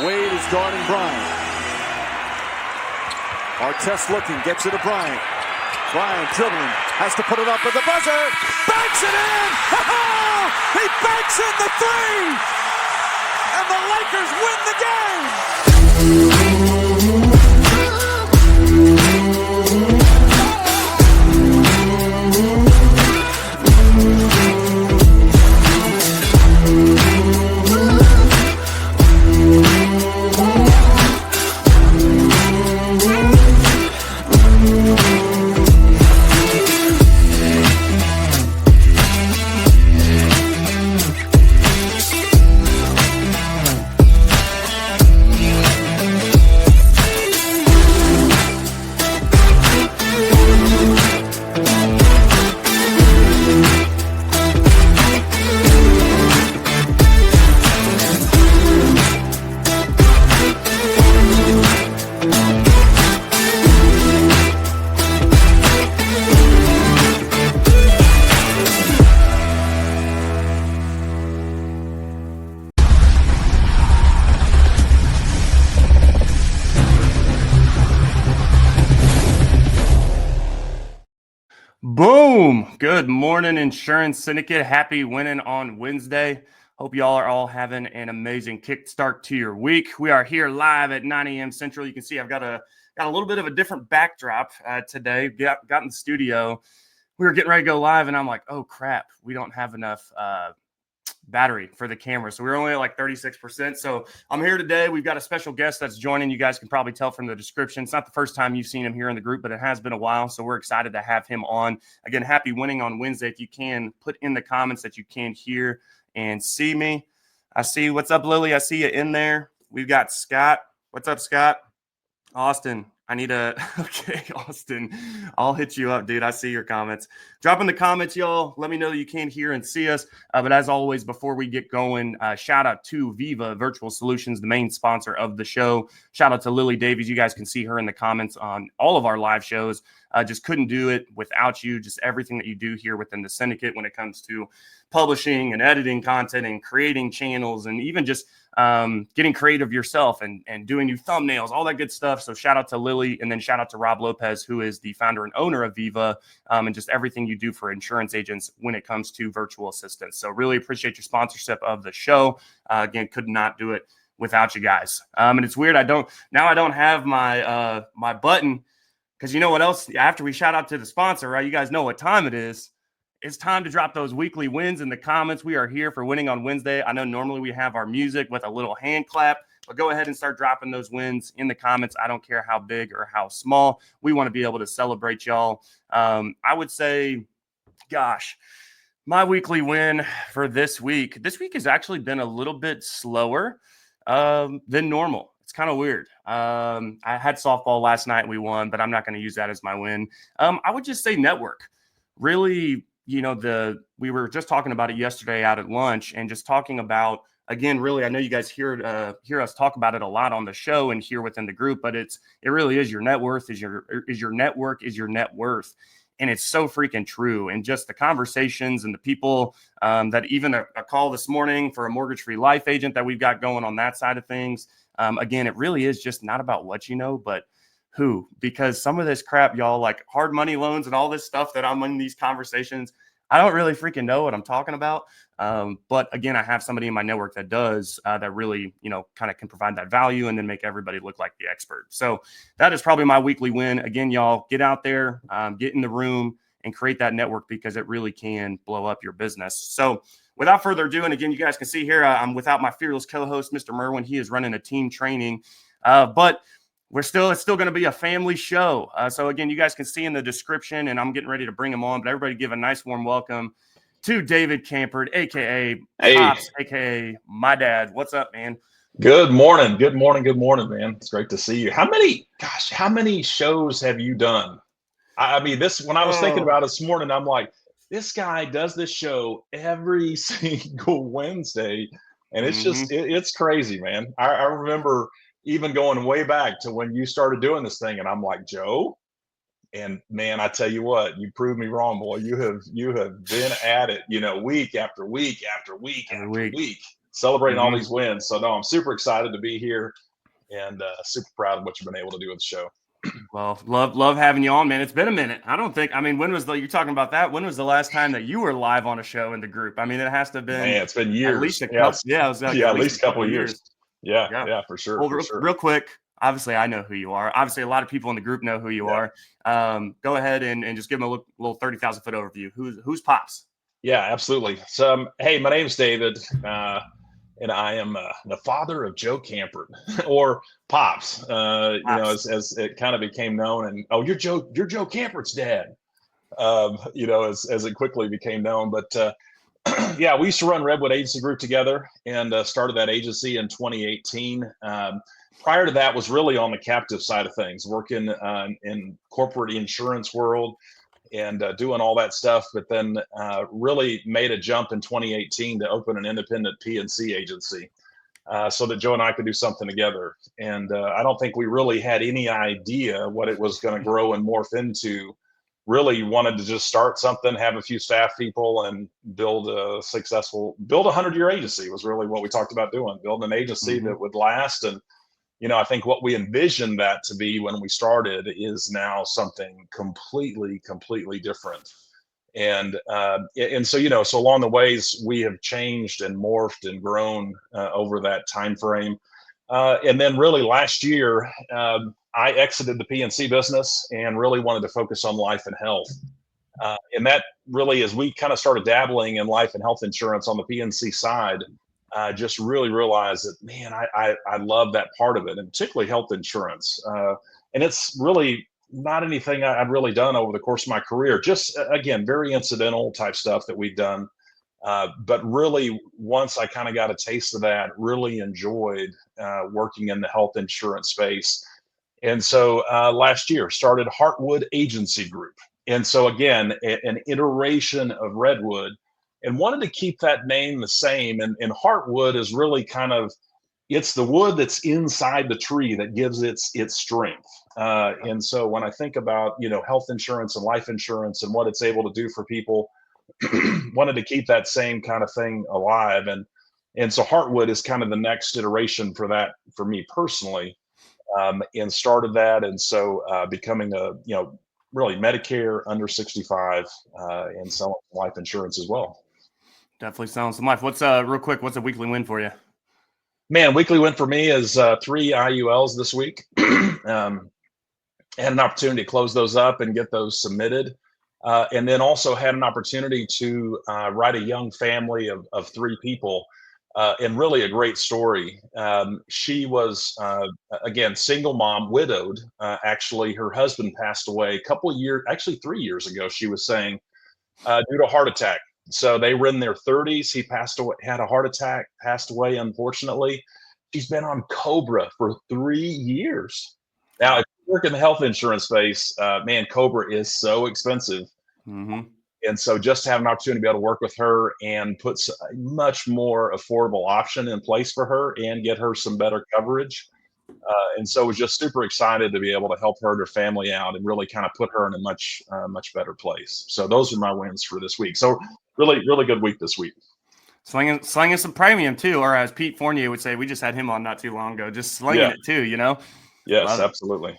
Wade is guarding Bryant. Artest looking, gets it to Bryant. Bryant dribbling, has to put it up with the buzzer. Banks it in! He banks in the three! And the Lakers win the game! Boom! Good morning, Insurance Syndicate. Happy winning on Wednesday. Hope y'all are all having an amazing kickstart to your week. We are here live at 9 a.m. Central. You can see I've got a little bit of a different backdrop today. Got in the studio. We were getting ready to go live, and I'm like, oh, crap. We don't have enough battery for the camera. So we're only at like 36%. So I'm here today. We've got a special guest that's joining. You guys can probably tell from the description. It's not the first time you've seen him here in the group, but it has been a while. So we're excited to have him on. Again, happy winning on Wednesday. If you can, put in the comments that you can hear and see me. I see. What's up, Lily? I see you in there. We've got Scott. What's up, Scott? Austin. Okay, Austin, I'll hit you up, dude. I see your comments. Drop in the comments, y'all. Let me know that you can hear and see us. But as always, before we get going, shout out to Viva Virtual Solutions, the main sponsor of the show. Shout out to Lily Davies. You guys can see her in the comments on all of our live shows. Just couldn't do it without you. Just everything that you do here within the syndicate when it comes to publishing and editing content and creating channels and even just getting creative yourself and doing new thumbnails, all that good stuff. So shout out to Lily, and then shout out to Rob Lopez, who is the founder and owner of Viva, and just everything you do for insurance agents when it comes to virtual assistants. So really appreciate your sponsorship of the show. Again, could not do it without you guys. And it's weird. I don't have my my button, because you know what else? After we shout out to the sponsor, right? You guys know what time it is. It's time to drop those weekly wins in the comments. We are here for winning on Wednesday. I know normally we have our music with a little hand clap, but go ahead and start dropping those wins in the comments. I don't care how big or how small. We want to be able to celebrate y'all. I would say, gosh, my weekly win for this week has actually been a little bit slower than normal. It's kind of weird. I had softball last night and we won, but I'm not going to use that as my win. I would just say network. Really, you know, we were just talking about it yesterday out at lunch, and just talking about, again, really, I know you guys hear us talk about it a lot on the show and here within the group, but it really is your net worth is your network is your net worth. And it's so freaking true. And just the conversations and the people that even a call this morning for a mortgage-free life agent that we've got going on that side of things. Again, it really is just not about what you know, but who, because some of this crap, y'all, like hard money loans and all this stuff that I'm in these conversations, I don't really freaking know what I'm talking about. But again, I have somebody in my network that does, that really, you know, kind of can provide that value and then make everybody look like the expert. So that is probably my weekly win. Again, y'all, get out there, get in the room and create that network, because it really can blow up your business. So without further ado, and again, you guys can see here, I'm without my fearless co-host, Mr. Merwin. He is running a team training, but it's still going to be a family show. So again, you guys can see in the description, and I'm getting ready to bring him on, but everybody give a nice warm welcome to David Kampert, aka Pops, aka my dad. What's up, man? Good morning, man. It's great to see you. How many shows have you done? I mean, when I was thinking about it this morning, I'm like, this guy does this show every single Wednesday, and it's just, it's crazy, man. I remember even going way back to when you started doing this thing, and I'm like, Joe, and man, I tell you what, you proved me wrong, boy. You have been at it, you know, week after week after week after week. celebrating all Mhm. these wins. So no, I'm super excited to be here and super proud of what you've been able to do with the show. Well, love having you on, man. It's been a minute. When was you're talking about that? When was the last time that you were live on a show in the group? I mean, it has to have been Man, it's been at least years. a couple. Yeah, it was like Yeah, at at least a least a couple couple of of years. years. Yeah, Yeah. yeah, for sure, Well, for sure. real quick, obviously I know who you are. Obviously, a lot of people in the group know who you Yeah. are. Go ahead and just give them a little 30,000 foot overview. Who's Pops? Yeah, absolutely. So, hey, my name's David, and I am the father of Joe Kampert, or Pops. Pops. As it kind of became known, and you're Joe Kampert's dad. As it quickly became known. But yeah, we used to run Redwood Agency Group together, and started that agency in 2018. Prior to that, was really on the captive side of things, working in corporate insurance world and doing all that stuff. But then really made a jump in 2018 to open an independent P&C agency. So that Joe and I could do something together. And I don't think we really had any idea what it was going to grow and morph into. Really wanted to just start something, have a few staff people, and build a 100-year agency was really what we talked about doing, building an agency that would last. And, I think what we envisioned that to be when we started is now something completely different. And so along the ways we have changed and morphed and grown over that time frame. And then really last year, I exited the P&C business and really wanted to focus on life and health. And that really, as we kind of started dabbling in life and health insurance on the P&C side, just really realized that, man, I love that part of it, and particularly health insurance. And it's really not anything I've really done over the course of my career. Just again, very incidental type stuff that we've done. But really, once I kind of got a taste of that, really enjoyed working in the health insurance space. And so last year started Redwood Agency Group. And so again, an iteration of Redwood, and wanted to keep that name the same. And Heartwood is really kind of, it's the wood that's inside the tree that gives its strength. And so when I think about health insurance and life insurance and what it's able to do for people, wanted to keep that same kind of thing alive. And so Heartwood is kind of the next iteration for that for me personally, and started that. And so becoming a really Medicare under 65 and selling life insurance as well. Definitely selling some life. What's real quick? What's a weekly win for you? Man, weekly win for me is 3 IULs this week. Had an opportunity to close those up and get those submitted. And then also had an opportunity to write a young family of 3 people, and really a great story. She was, again, single mom, widowed. Actually, her husband passed away a couple of years, actually 3 years ago, she was saying, due to a heart attack. So they were in their 30s. He passed away, had a heart attack, passed away, unfortunately. She's been on Cobra for 3 years. Now, if you work in the health insurance space, man, Cobra is so expensive. And so just to have an opportunity to be able to work with her and put a much more affordable option in place for her and get her some better coverage. And so was just super excited to be able to help her and her family out and really kind of put her in a much better place. So those are my wins for this week. So really good week this week. Slinging some premium too, or as Pete Fournier would say, we just had him on not too long ago, just slinging it too, Yes, absolutely.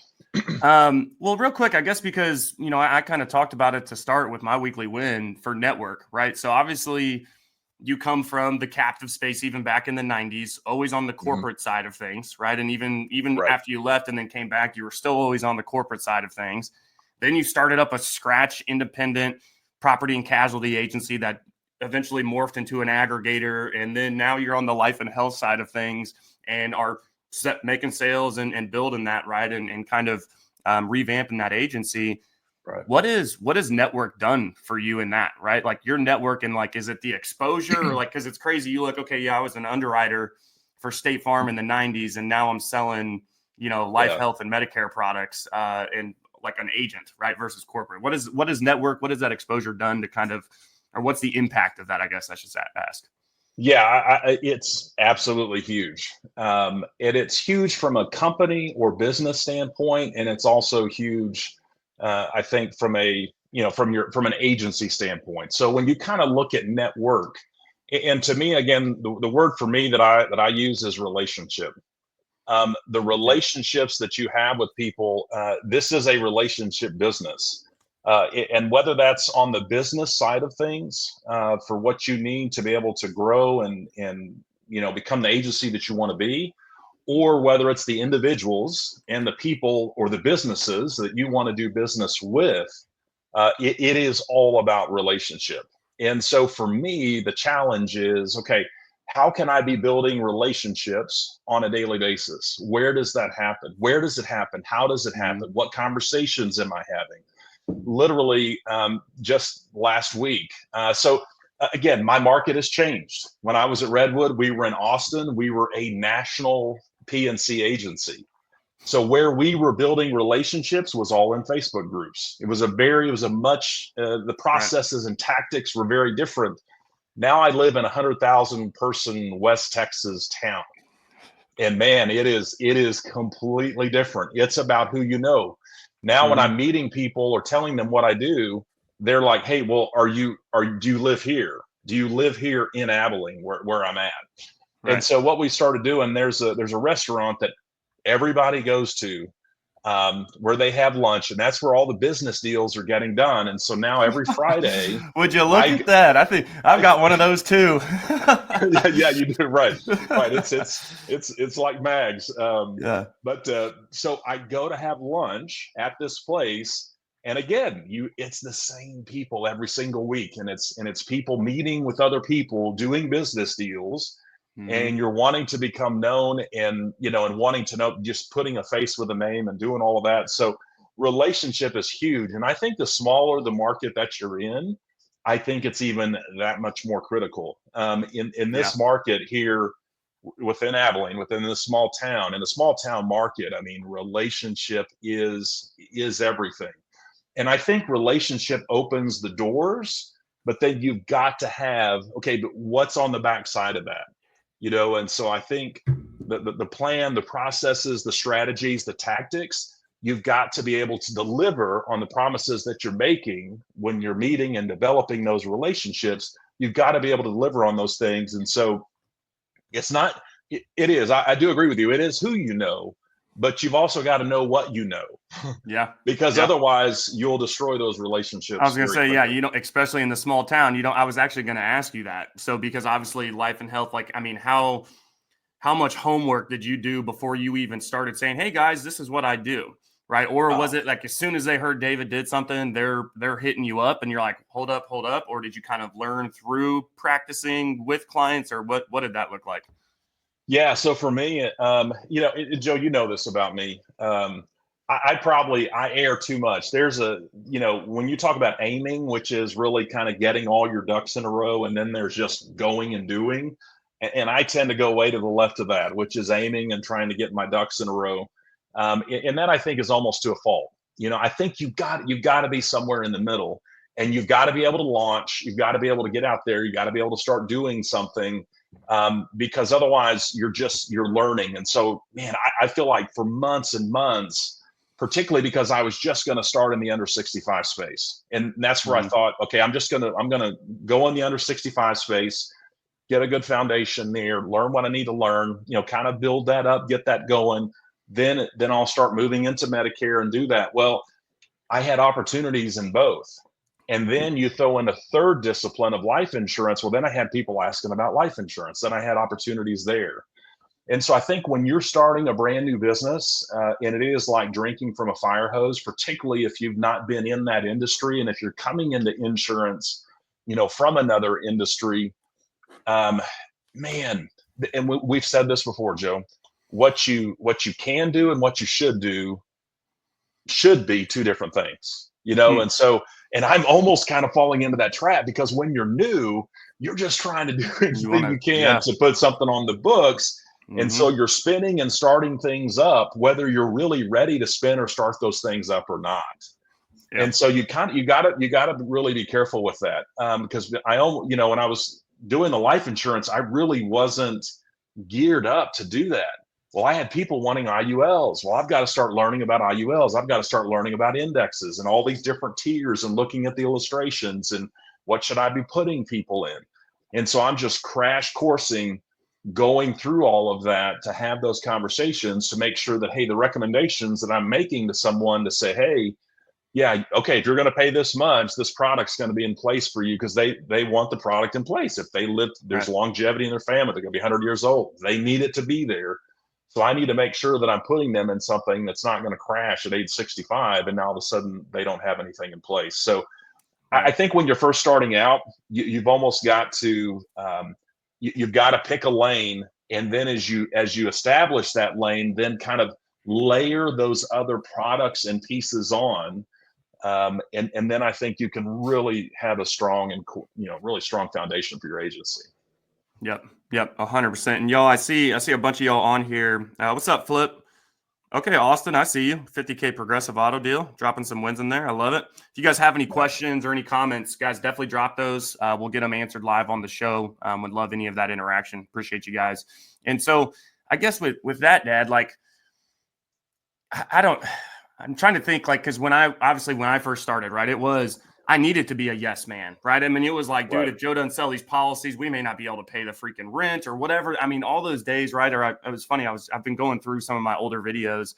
Well, real quick, I guess, because, I kind of talked about it to start with my weekly win for network, right? So obviously you come from the captive space, even back in the 90s, always on the corporate side of things, right? And even Right. after you left and then came back, you were still always on the corporate side of things. Then you started up a scratch independent property and casualty agency that eventually morphed into an aggregator. And then now you're on the life and health side of things and are making sales and building that, right? And kind of revamping that agency. Right. What is network done for you in that, right? Like your network, and like, is it the exposure or like, cause it's crazy. You look, okay, yeah, I was an underwriter for State Farm in the 90s. And now I'm selling, life, health, and Medicare products, and like an agent, right? Versus corporate. What is network? What has that exposure done to kind of, or what's the impact of that? I guess I should ask. Yeah, it's absolutely huge. And it's huge from a company or business standpoint. And it's also huge, I think, from an agency standpoint. So when you kind of look at network, And to me, again, the word for me that I use is relationship. The relationships that you have with people, this is a relationship business. And whether that's on the business side of things, for what you need to be able to grow and become the agency that you want to be, or whether it's the individuals and the people or the businesses that you want to do business with, it is all about relationship. And so for me, the challenge is, okay, how can I be building relationships on a daily basis? Where does that happen? Where does it happen? How does it happen? What conversations am I having? Literally, just last week. Again, my market has changed. When I was at Redwood, we were in Austin. We were a national P&C agency. So where we were building relationships was all in Facebook groups. The processes and tactics were very different. Now I live in 100,000 person West Texas town. And man, it is completely different. It's about who you know. Now when I'm meeting people or telling them what I do, they're like, hey, well, do you live here? Do you live here in Abilene where I'm at? Right. And so what we started doing, there's a restaurant that everybody goes to, where they have lunch, and that's where all the business deals are getting done. And so now every Friday, would you look at that? I think I've got one of those too. yeah, you do, right. It's like Mags. But so I go to have lunch at this place, and again, it's the same people every single week, and it's people meeting with other people, doing business deals. And you're wanting to become known and wanting to know, just putting a face with a name and doing all of that. So relationship is huge. And I think the smaller the market that you're in, I think it's even that much more critical. In this market here within Abilene, within this small town, in a small town market, I mean, relationship is everything. And I think relationship opens the doors, but then you've got to have, okay, but what's on the backside of that? And so I think the plan, the processes, the strategies, the tactics, you've got to be able to deliver on the promises that you're making when you're meeting and developing those relationships. You've got to be able to deliver on those things. And so I do agree with you. It is who you know, but you've also got to know what you know. Yeah. Because otherwise you'll destroy those relationships. I was going to say, especially in the small town, I was actually going to ask you that. So, because obviously life and health, how much homework did you do before you even started saying, hey guys, this is what I do? Right. Or was it like, as soon as they heard David did something, they're hitting you up and you're like, hold up. Or did you kind of learn through practicing with clients, or what did that look like? Yeah. So for me, Joe, you know this about me. I err too much. There's when you talk about aiming, which is really kind of getting all your ducks in a row, and then there's just going and doing. And I tend to go way to the left of that, which is aiming and trying to get my ducks in a row. And that I think is almost to a fault. I think you've got to be somewhere in the middle, and you've got to be able to launch. You've got to be able to get out there. You got to be able to start doing something. Because otherwise you're learning. And so, man, I feel like for months and months, particularly because I was just going to start in the under 65 space. And that's where I thought, okay, I'm going to go in the under 65 space, get a good foundation there, learn what I need to learn, kind of build that up, get that going. Then I'll start moving into Medicare and do that. Well, I had opportunities in both. And then you throw in a third discipline of life insurance. Well, then I had people asking about life insurance. Then I had opportunities there. And so I think when you're starting a brand new business, and it is like drinking from a fire hose, particularly if you've not been in that industry, and if you're coming into insurance, from another industry, man, and we've said this before, Joe, what you can do and what you should do should be two different things, and so. And I'm almost kind of falling into that trap, because when you're new, you're just trying to do everything you can to put something on the books. And so you're spinning and starting things up, whether you're really ready to spin or start those things up or not. Yeah. And so you got to really be careful with that. Because when I was doing the life insurance, I really wasn't geared up to do that. Well, I had people wanting IULs. Well, I've got to start learning about IULs. I've got to start learning about indexes and all these different tiers and looking at the illustrations and what should I be putting people in. And so I'm just crash coursing, going through all of that to have those conversations to make sure that, hey, the recommendations that I'm making to someone to say, hey, yeah, okay, if you're going to pay this much, this product's going to be in place for you, because they want the product in place. If they live, there's longevity in their family, they're going to be 100 years old. They need it to be there. So I need to make sure that I'm putting them in something that's not going to crash at age 65, and now all of a sudden they don't have anything in place. So I think when you're first starting out, you've almost got to you've got to pick a lane, and then as you establish that lane, then kind of layer those other products and pieces on. And then I think you can really have a strong and really strong foundation for your agency. Yep, 100%. And y'all, I see a bunch of y'all on here. What's up, Flip? Okay, Austin, I see you. 50K Progressive Auto deal, dropping some wins in there. I love it. If you guys have any questions or any comments, guys, definitely drop those. We'll get them answered live on the show. Would love any of that interaction. Appreciate you guys. And so I guess with that, Dad, like, I'm trying to think, like, because when I first started, right, I needed to be a yes man, right? I mean, it was like, dude, if Joe doesn't sell these policies, we may not be able to pay the freaking rent or whatever. I mean, all those days, right? Or it was funny. I've been going through some of my older videos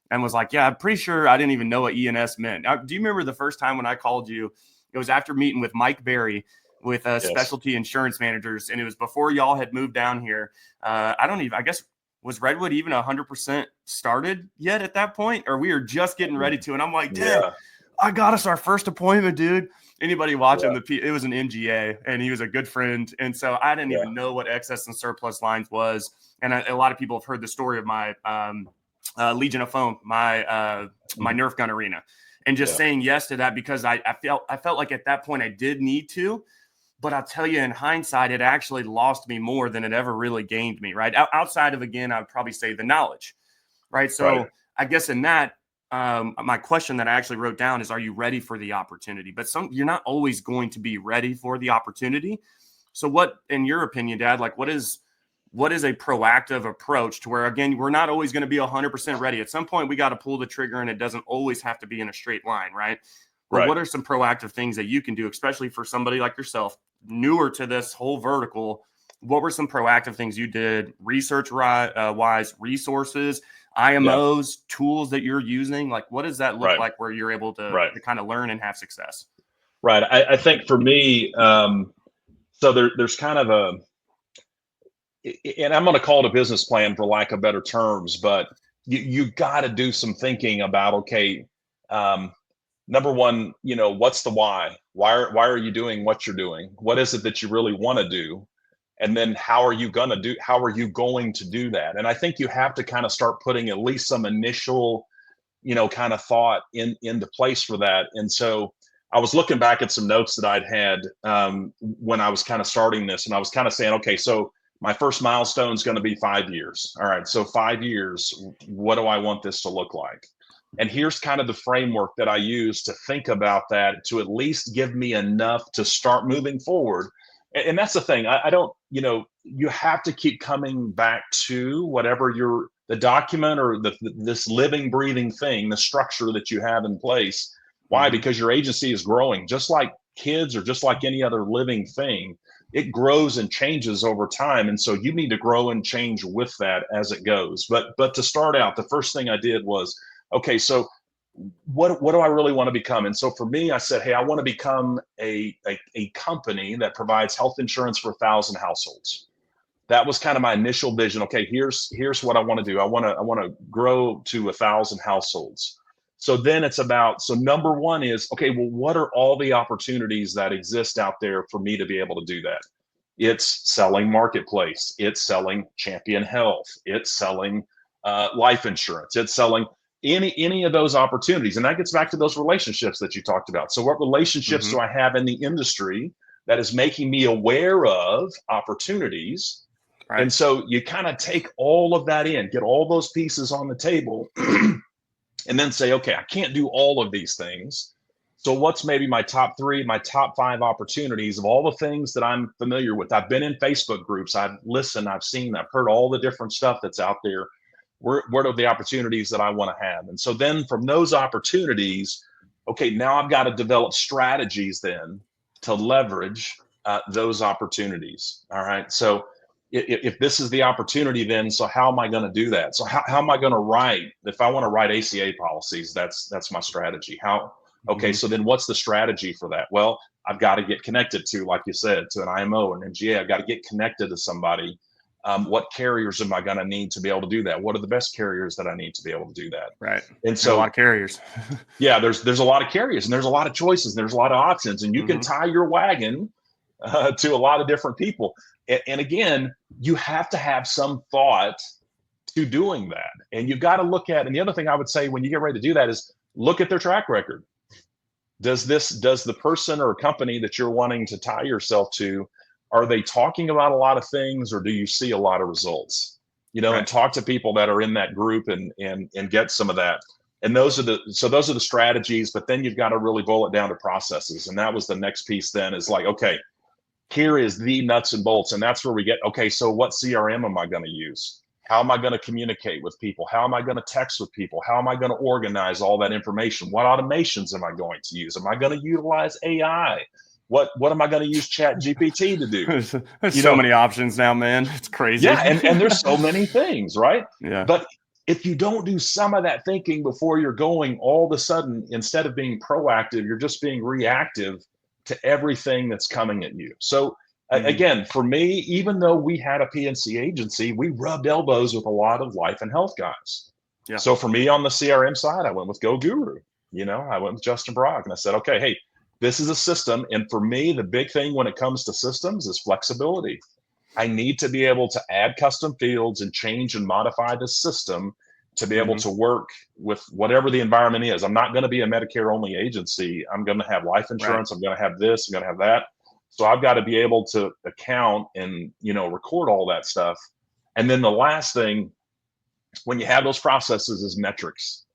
and was like, yeah, I'm pretty sure I didn't even know what E&S meant. Now, do you remember the first time when I called you? It was after meeting with Mike Berry with Specialty Insurance Managers, and it was before y'all had moved down here. I guess, was Redwood even 100% started yet at that point? Or we were just getting ready to? And I'm like, Dad, I got us our first appointment, dude. Anybody watching it was an MGA, and he was a good friend. And so I didn't even know what excess and surplus lines was. And a lot of people have heard the story of my Legion of Foam, my Nerf gun arena, and just saying yes to that because I felt like at that point I did need to. But I'll tell you, in hindsight, it actually lost me more than it ever really gained me, right? Outside of, again, I would probably say the knowledge, right? So I guess in that, my question that I actually wrote down is, are you ready for the opportunity? But you're not always going to be ready for the opportunity. So what, in your opinion, Dad, like what is a proactive approach to where, again, we're not always going to be 100% ready. At some point, we got to pull the trigger, and it doesn't always have to be in a straight line, right? But what are some proactive things that you can do, especially for somebody like yourself, newer to this whole vertical? What were some proactive things you did, research-wise, resources, IMOs, tools that you're using? Like, what does that look like where you're able to kind of learn and have success? Right. I think for me, so there's kind of and I'm going to call it a business plan for lack of better terms, but you got to do some thinking about, okay, number one, what's the why? Why are you doing what you're doing? What is it that you really want to do? And then how are you going to do that? And I think you have to kind of start putting at least some initial, kind of thought into place for that. And so I was looking back at some notes that I'd had when I was kind of starting this, and I was kind of saying, okay, so my first milestone is going to be 5 years. All right, so 5 years, what do I want this to look like? And here's kind of the framework that I use to think about that, to at least give me enough to start moving forward. And that's the thing. I don't, you have to keep coming back to whatever the document or this living, breathing thing, the structure that you have in place. Why? Because your agency is growing, just like kids or just like any other living thing. It grows and changes over time. And so you need to grow and change with that as it goes. But to start out, the first thing I did was, okay, so what do I really want to become? And so for me, I said, hey, I want to become a company that provides health insurance for 1,000 households. That was kind of my initial vision. Okay, here's what I want to do. I want to grow to 1,000 households. So then it's about, so number one is, okay, well, what are all the opportunities that exist out there for me to be able to do that? It's selling Marketplace. It's selling Champion Health. It's selling life insurance. It's selling any of those opportunities. And that gets back to those relationships that you talked about. So what relationships do I have in the industry that is making me aware of opportunities? Right. And so you kind of take all of that in, get all those pieces on the table, and then say, okay, I can't do all of these things. So what's maybe my top 3, my top 5 opportunities of all the things that I'm familiar with? I've been in Facebook groups. I've listened, I've seen, I've heard all the different stuff that's out there. What are the opportunities that I want to have? And so then from those opportunities, okay, now I've got to develop strategies then to leverage those opportunities. All right. So if this is the opportunity, then so how am I going to do that? So how am I going to write? If I want to write ACA policies, that's my strategy. Okay, so then what's the strategy for that? Well, I've got to get connected to, like you said, to an IMO and MGA. I've got to get connected to somebody. What carriers am I going to need to be able to do that? What are the best carriers that I need to be able to do that? Right. And so a lot of carriers. Yeah, there's a lot of carriers, and there's a lot of choices, and there's a lot of options, and you can tie your wagon to a lot of different people. And again, you have to have some thought to doing that. And you've got to look at, and the other thing I would say when you get ready to do that is look at their track record. Does the person or company that you're wanting to tie yourself to, are they talking about a lot of things, or do you see a lot of results? Right. And talk to people that are in that group and get some of that. And those are the strategies, but then you've got to really boil it down to processes. And that was the next piece then, is like, okay, here is the nuts and bolts. And that's where we get, okay, so what CRM am I going to use? How am I going to communicate with people? How am I going to text with people? How am I going to organize all that information? What automations am I going to use? Am I going to utilize AI? What am I going to use Chat GPT to do? There's so many options now, man. It's crazy. Yeah, and there's so many things, right? Yeah. But if you don't do some of that thinking before you're going, all of a sudden, instead of being proactive, you're just being reactive to everything that's coming at you. So again, for me, even though we had a PNC agency, we rubbed elbows with a lot of life and health guys. Yeah. So for me on the CRM side, I went with Go Guru. I went with Justin Brock, and I said, okay, hey, this is a system. And for me, the big thing when it comes to systems is flexibility. I need to be able to add custom fields and change and modify the system to be able to work with whatever the environment is. I'm not going to be a Medicare only agency. I'm going to have life insurance. Right. I'm going to have this, I'm going to have that. So I've got to be able to account and, record all that stuff. And then the last thing, when you have those processes, is metrics.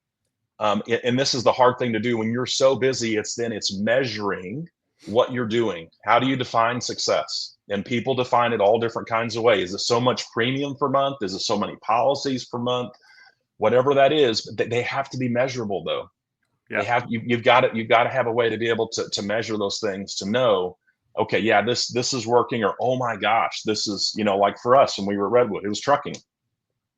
And this is the hard thing to do when you're so busy. It's measuring what you're doing. How do you define success? And people define it all different kinds of ways. Is it so much premium per month? Is it so many policies per month? Whatever that is, but they have to be measurable, though. Yeah. You've got to have a way to be able to measure those things, to know, okay, yeah, this is working, or oh my gosh, this is, like for us when we were at Redwood, it was trucking.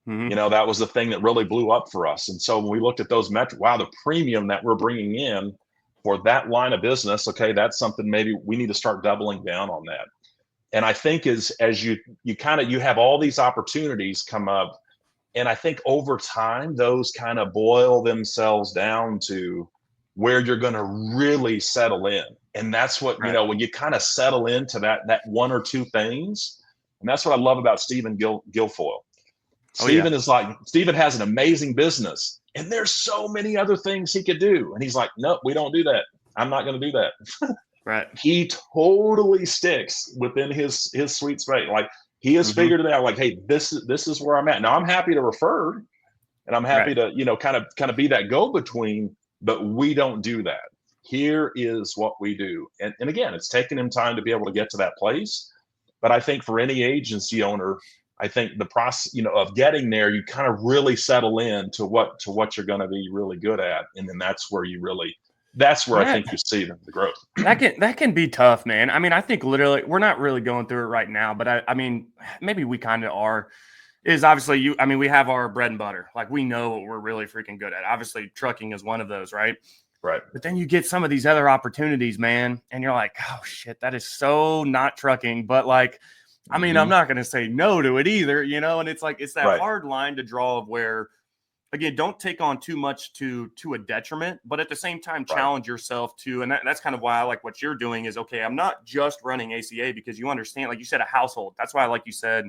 That was the thing that really blew up for us. And so when we looked at those metrics, wow, the premium that we're bringing in for that line of business, okay, that's something maybe we need to start doubling down on that. And I think as you have all these opportunities come up, and I think over time, those kind of boil themselves down to where you're going to really settle in. And that's what, right. When you kind of settle into that one or two things, and that's what I love about Stephen Guilfoyle. Stephen is like, Stephen has an amazing business, and there's so many other things he could do. And he's like, nope, we don't do that. I'm not going to do that. Right. He totally sticks within his sweet spot. Like, he has figured it out. Like, hey, this is where I'm at. Now I'm happy to refer, and I'm happy to, kind of be that go-between, but we don't do that. Here is what we do. And again, it's taken him time to be able to get to that place. But I think for any agency owner, I think the process, of getting there, you kind of really settle in to what you're going to be really good at. And then that's where I think you see the growth. That can be tough, man. I mean, I think literally we're not really going through it right now, but I mean, maybe we kind of are. Is obviously we have our bread and butter. Like, we know what we're really freaking good at. Obviously, trucking is one of those, right? Right. But then you get some of these other opportunities, man, and you're like, oh shit, that is so not trucking. But like, I mean, I'm not going to say no to it either, and it's like, it's that hard line to draw of where, again, don't take on too much to a detriment, but at the same time, challenge yourself to, and that's kind of why I like what you're doing is, okay, I'm not just running ACA, because you understand, like you said, a household. That's why I like you said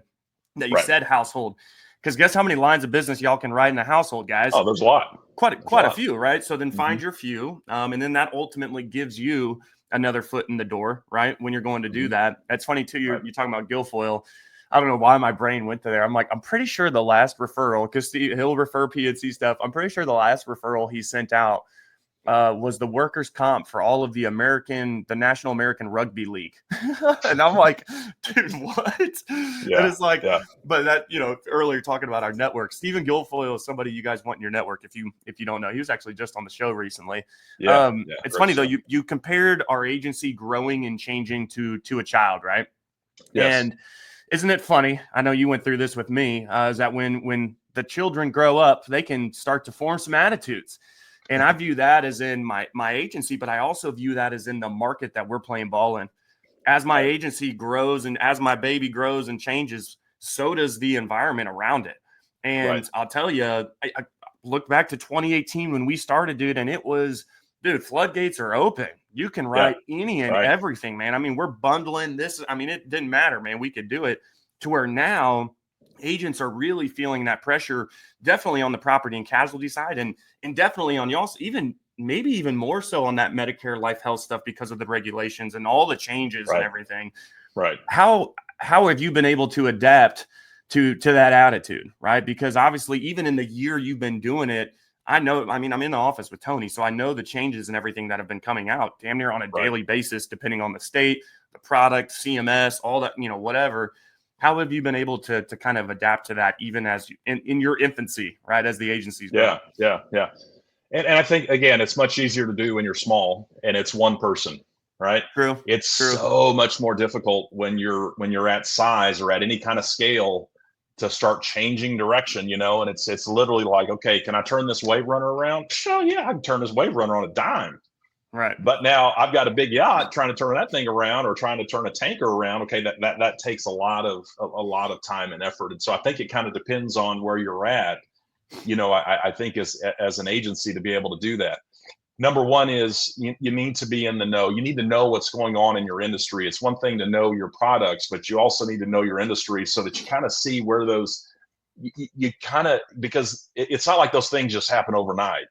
that you said household, because guess how many lines of business y'all can write in a household, guys? Oh, there's a lot. Quite a few, right? So then find your few, and then that ultimately gives you another foot in the door, right? When you're going to do that. That's funny too. You're talking about Guilfoyle. I don't know why my brain went to there. I'm like, I'm pretty sure the last referral, because he'll refer PNC stuff. I'm pretty sure the last referral he sent out was the workers' comp for all of the National American Rugby League. And I'm like, dude, what? Yeah, And it's like, yeah. but that, earlier talking about our network, Stephen Guilfoyle is somebody you guys want in your network. If you don't know, he was actually just on the show recently. Yeah, It's funny though, you compared our agency growing and changing to a child, right? Yes. And isn't it funny? I know you went through this with me, is that when the children grow up, they can start to form some attitudes. And I view that as in my agency, but I also view that as in the market that we're playing ball in. As my agency grows and as my baby grows and changes, so does the environment around it. And I'll tell you, I look back to 2018 when we started, dude, and it was, dude, floodgates are open. You can write any and everything, man. I mean, we're bundling this. I mean, it didn't matter, man. We could do it to where now agents are really feeling that pressure, definitely on the property and casualty side, and definitely on y'all, maybe even more so on that Medicare life health stuff because of the regulations and all the changes and everything. Right. How have you been able to adapt to that attitude, right? Because obviously, even in the year you've been doing it, I know, I mean, I'm in the office with Tony, so I know the changes and everything that have been coming out damn near on a daily basis, depending on the state, the product, CMS, all that, whatever. How have you been able to kind of adapt to that, even as in your infancy, right? As the agency's growing? Yeah. And I think, again, it's much easier to do when you're small and it's one person, right? True. It's so much more difficult when you're at size or at any kind of scale to start changing direction, and it's literally like, okay, can I turn this wave runner around? Sure, yeah, I can turn this wave runner on a dime. Right. But now I've got a big yacht trying to turn that thing around, or trying to turn a tanker around. Okay, that takes a lot of time and effort. And so I think it kind of depends on where you're at. I think as an agency to be able to do that. Number one is you need to be in the know. You need to know what's going on in your industry. It's one thing to know your products, but you also need to know your industry so that you kind of see where those you kind of, because it's not like those things just happen overnight.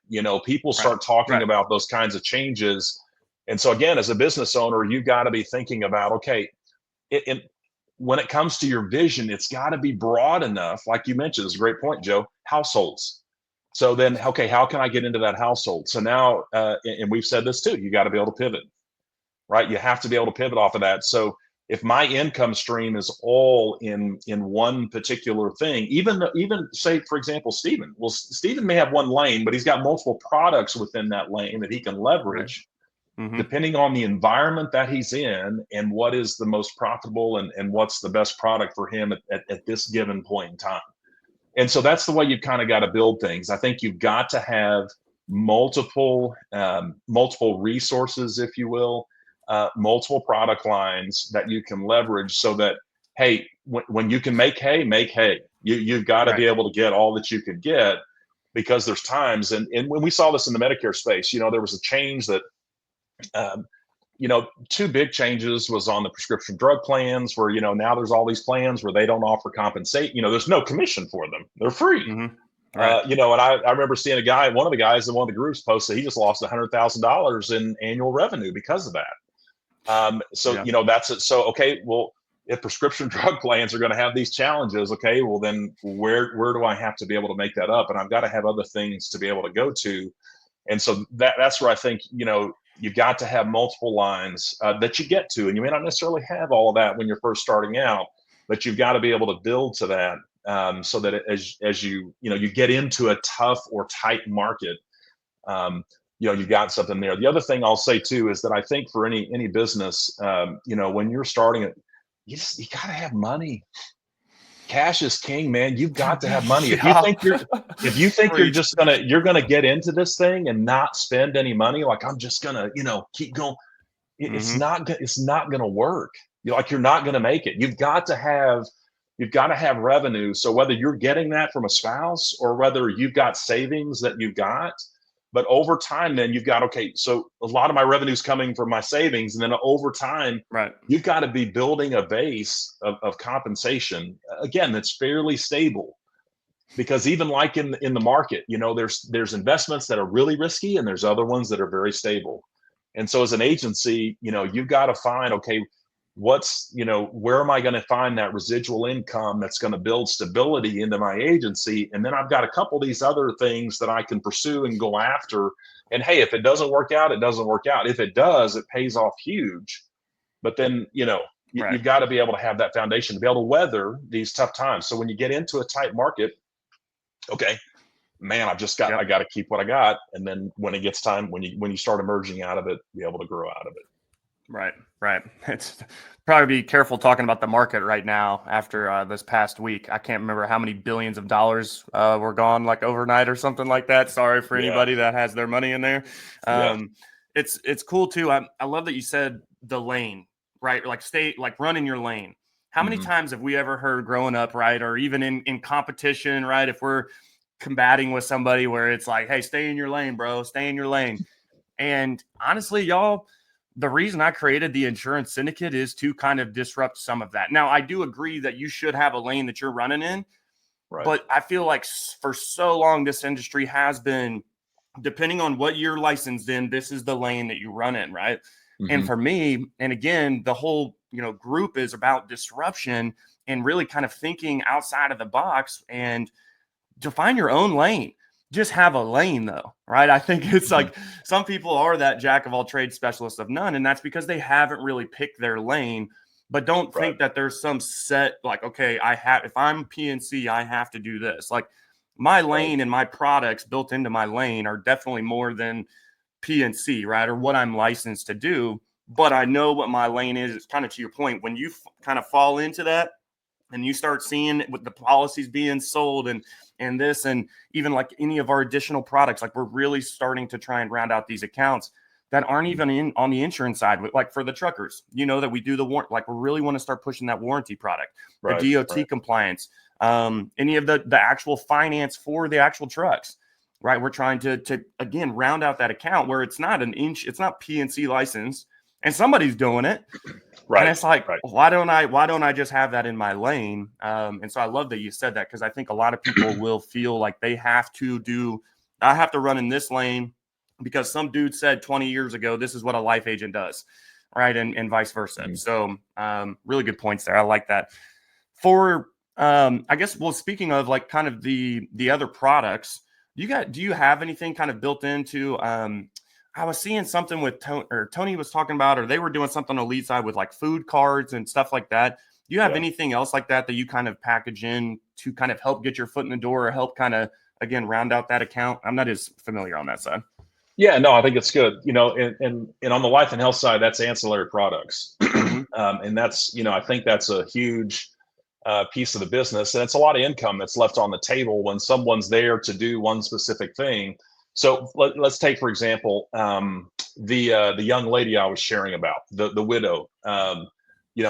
People start talking about those kinds of changes. And so again, as a business owner, you've got to be thinking about, okay, when it comes to your vision, it's got to be broad enough. Like you mentioned, it's a great point, Joe, households. So then, okay, how can I get into that household? So now, and we've said this too, you got to be able to pivot, right? You have to be able to pivot off of that. So if my income stream is all in one particular thing, even say, for example, Stephen may have one lane, but he's got multiple products within that lane that he can leverage depending on the environment that he's in and what is the most profitable and what's the best product for him at this given point in time. And so that's the way you've kind of got to build things. I think you've got to have multiple resources, if you will, multiple product lines that you can leverage so that, hey, when you can make hay, you've got to be able to get all that you could get, because there's times, and when we saw this in the Medicare space, there was a change that, two big changes was on the prescription drug plans where, now there's all these plans where they don't offer compensate, there's no commission for them. They're free. And I remember seeing one of the guys in one of the groups posted, he just lost $100,000 in annual revenue because of that. That's it. So, okay, well, if prescription drug plans are going to have these challenges, okay, well then where do I have to be able to make that up? And I've got to have other things to be able to go to. And so that's where I think, you've got to have multiple lines that you get to, and you may not necessarily have all of that when you're first starting out, but you've got to be able to build to that so that as you get into a tough or tight market, you've got something there. The other thing I'll say too is that I think for any business, when you're starting it, you got to have money. Cash is king, man. You've got to have money. If you think you're gonna get into this thing and not spend any money, like I'm just gonna, keep going, it's not gonna work. You're not gonna make it. You've got to have revenue. So whether you're getting that from a spouse or whether you've got savings that you've got, but over time, then you've got, okay, so a lot of my revenue is coming from my savings. And then over time, you've got to be building a base of compensation, again, that's fairly stable. Because even like in the market, there's investments that are really risky and there's other ones that are very stable. And so as an agency, you've got to find, okay, where am I going to find that residual income that's going to build stability into my agency? And then I've got a couple of these other things that I can pursue and go after. And hey, if it doesn't work out, it doesn't work out. If it does, it pays off huge. But then, Right. you've got to be able to have that foundation to be able to weather these tough times. So when you get into a tight market, okay, man, I got to keep what I got. And then when it gets time, when you start emerging out of it, be able to grow out of it. Right. It's probably be careful talking about the market right now after this past week. I can't remember how many billions of dollars were gone like overnight or something like that. Sorry for anybody that has their money in there. It's cool too. I love that you said the lane, right? Like run in your lane. How many times have we ever heard growing up, right? Or even in competition, right? If we're combating with somebody where it's like, hey, stay in your lane, bro, stay in your lane. And honestly, y'all, the reason I created the insurance syndicate is to kind of disrupt some of that. Now, I do agree that you should have a lane that you're running in, but I feel like for so long, this industry has been, depending on what you're licensed in, this is the lane that you run in, right? And for me, and again, the whole, group is about disruption and really kind of thinking outside of the box and define your own lane. Just have a lane though, right? I think it's like some people are that jack of all trades, specialist of none, and that's because they haven't really picked their lane. But don't think that there's some set like, okay, if I'm PNC, I have to do this. Like my lane and my products built into my lane are definitely more than PNC, right? Or what I'm licensed to do. But I know what my lane is. It's kind of to your point, when you kind of fall into that and you start seeing with the policies being sold and this, and even like any of our additional products, like we're really starting to try and round out these accounts that aren't even on the insurance side, like for the truckers, that we do the warrant, like we really want to start pushing that warranty product, the DOT compliance, any of the actual finance for the actual trucks, right? We're trying to again, round out that account where it's not it's not PNC license and somebody's doing it. Right. And it's like, why don't I just have that in my lane? And so I love that you said that, because I think a lot of people will feel like I have to run in this lane because some dude said 20 years ago, this is what a life agent does. Right. And vice versa. So really good points there. I like that. For I guess, well, speaking of like kind of the other products, do you have anything kind of built into I was seeing something with Tony was talking about, or they were doing something on the lead side with like food cards and stuff like that. Do you have anything else like that you kind of package in to kind of help get your foot in the door or help kind of, again, round out that account? I'm not as familiar on that side. Yeah, no, I think it's good. And on the life and health side, that's ancillary products. And that's, I think that's a huge piece of the business. And it's a lot of income that's left on the table when someone's there to do one specific thing. So let's take, for example, the young lady I was sharing about, the widow.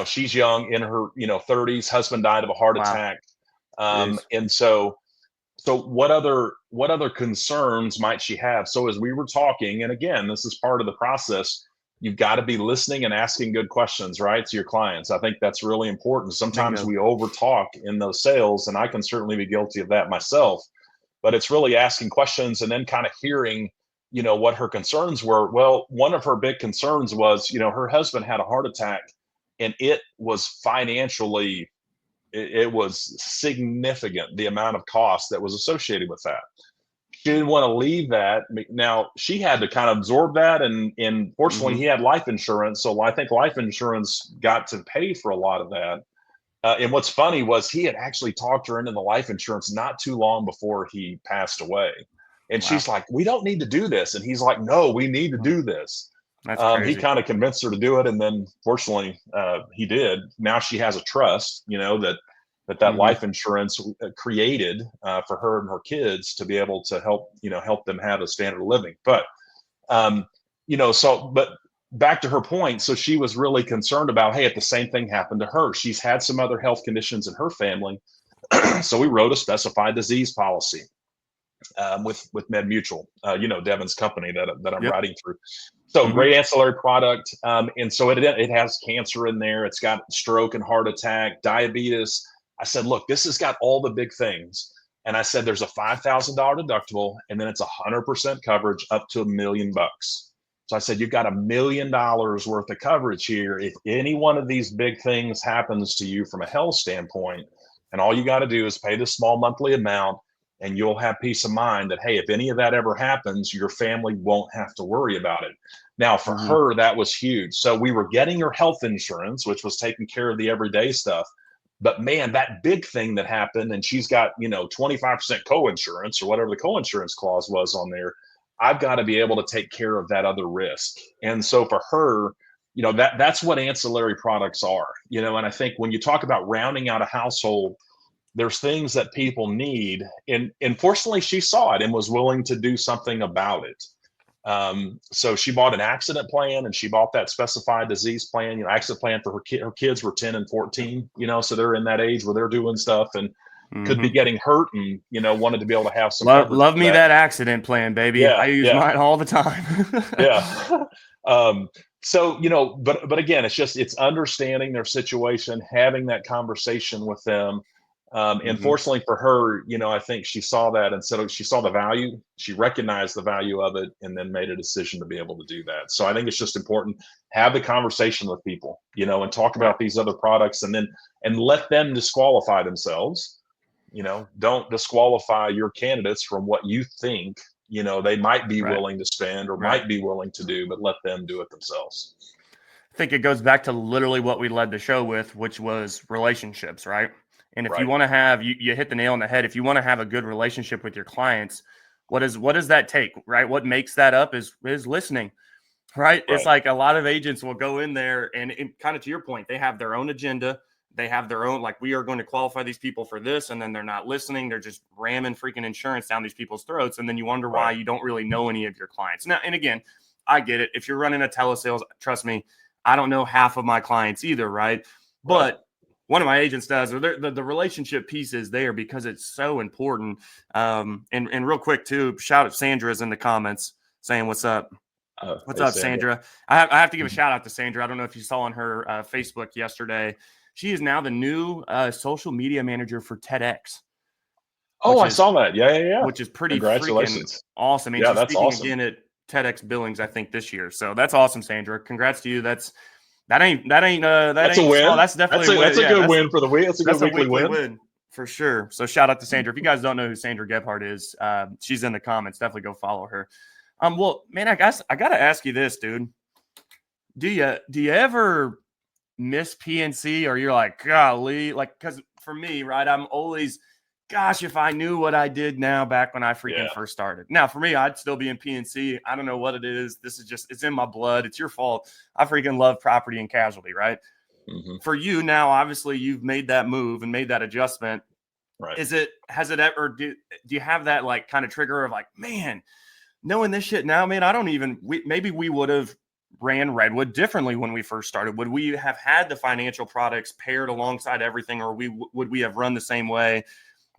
She's young, in her 30s. Husband died of a heart attack, and so what other concerns might she have? So as we were talking, and again, this is part of the process. You've got to be listening and asking good questions, right, to your clients. I think that's really important. Sometimes we over talk in those sales, and I can certainly be guilty of that myself. But it's really asking questions and then kind of hearing, what her concerns were. Well, one of her big concerns was, her husband had a heart attack, and it was financially, it was significant, the amount of cost that was associated with that. She didn't want to leave that. Now, she had to kind of absorb that, and fortunately, he had life insurance. So I think life insurance got to pay for a lot of that. And what's funny was he had actually talked her into the life insurance not too long before he passed away. And she's like, we don't need to do this. And he's like, no, we need to do this. That's crazy. He kind of convinced her to do it. And then fortunately, he did. Now she has a trust, that life insurance created for her and her kids to be able to help them have a standard of living. But, but back to her point, so she was really concerned about, hey, if the same thing happened to her. She's had some other health conditions in her family. So we wrote a specified disease policy with MedMutual, Devin's company that I'm writing through. So great ancillary product. And so it has cancer in there. It's got stroke and heart attack, diabetes. I said, look, this has got all the big things. And I said, there's a $5,000 deductible, and then it's 100% coverage up to $1 million. So I said, you've got $1 million worth of coverage here. If any one of these big things happens to you from a health standpoint, and all you got to do is pay the small monthly amount, and you'll have peace of mind that, hey, if any of that ever happens, your family won't have to worry about it. Now, for her, that was huge. So we were getting her health insurance, which was taking care of the everyday stuff. But man, that big thing that happened, and she's got, 25% co-insurance or whatever the co-insurance clause was on there. I've got to be able to take care of that other risk. And so for her, that's what ancillary products are, and I think when you talk about rounding out a household, there's things that people need. And fortunately, she saw it and was willing to do something about it. So she bought an accident plan, and she bought that specified disease plan, accident plan for her kids were 10 and 14, so they're in that age where they're doing stuff and could be getting hurt, and, wanted to be able to have some love me that accident plan, baby. Yeah, I use mine all the time. Yeah. So, but again, it's understanding their situation, having that conversation with them. And fortunately for her, I think she saw that, and so she saw the value, she recognized the value of it, and then made a decision to be able to do that. So I think it's just important, have the conversation with people, and talk about these other products, and let them disqualify themselves. Don't disqualify your candidates from what you think, they might be willing to spend or might be willing to do, but let them do it themselves. I think it goes back to literally what we led the show with, which was relationships, right? And if you want to have, you hit the nail on the head. If you want to have a good relationship with your clients, what does that take, right? What makes that up is listening, right? It's like a lot of agents will go in there and kind of to your point, they have their own agenda. They have their own, like, we are going to qualify these people for this. And then they're not listening. They're just ramming freaking insurance down these people's throats. And then you wonder why you don't really know any of your clients. Now, and again, I get it. If you're running a telesales, trust me, I don't know half of my clients either, right? But one of my agents does, or the relationship piece is there because it's so important. And real quick too, shout out Sandra's in the comments saying, what's up? What's up, Sandra? I have to give a shout out to Sandra. I don't know if you saw on her Facebook yesterday. She is now the new social media manager for TEDx. Oh, I saw that. Yeah. Which is pretty freaking awesome. And she's speaking again at TEDx Billings, I think, this year. So that's awesome, Sandra. Congrats to you. That's a win. That's definitely a win. That's a good win for the week. That's a good weekly win for sure. So shout out to Sandra. If you guys don't know who Sandra Gebhardt is, she's in the comments. Definitely go follow her. Well, man, I guess I got to ask you this, dude. Do you ever miss PNC, or you're like, golly, like, because for me, right, I'm always, gosh, if I knew what I did now back when I freaking first started. Now, for me, I'd still be in PNC. I don't know what it is. This is just, it's in my blood. It's your fault. I freaking love property and casualty, right? For you now, obviously, you've made that move and made that adjustment. Right. Has it ever, do you have that like kind of trigger of like, man, knowing this shit now, man, maybe we would have ran Redwood differently when we first started. Would we have had the financial products paired alongside everything, or would we have run the same way?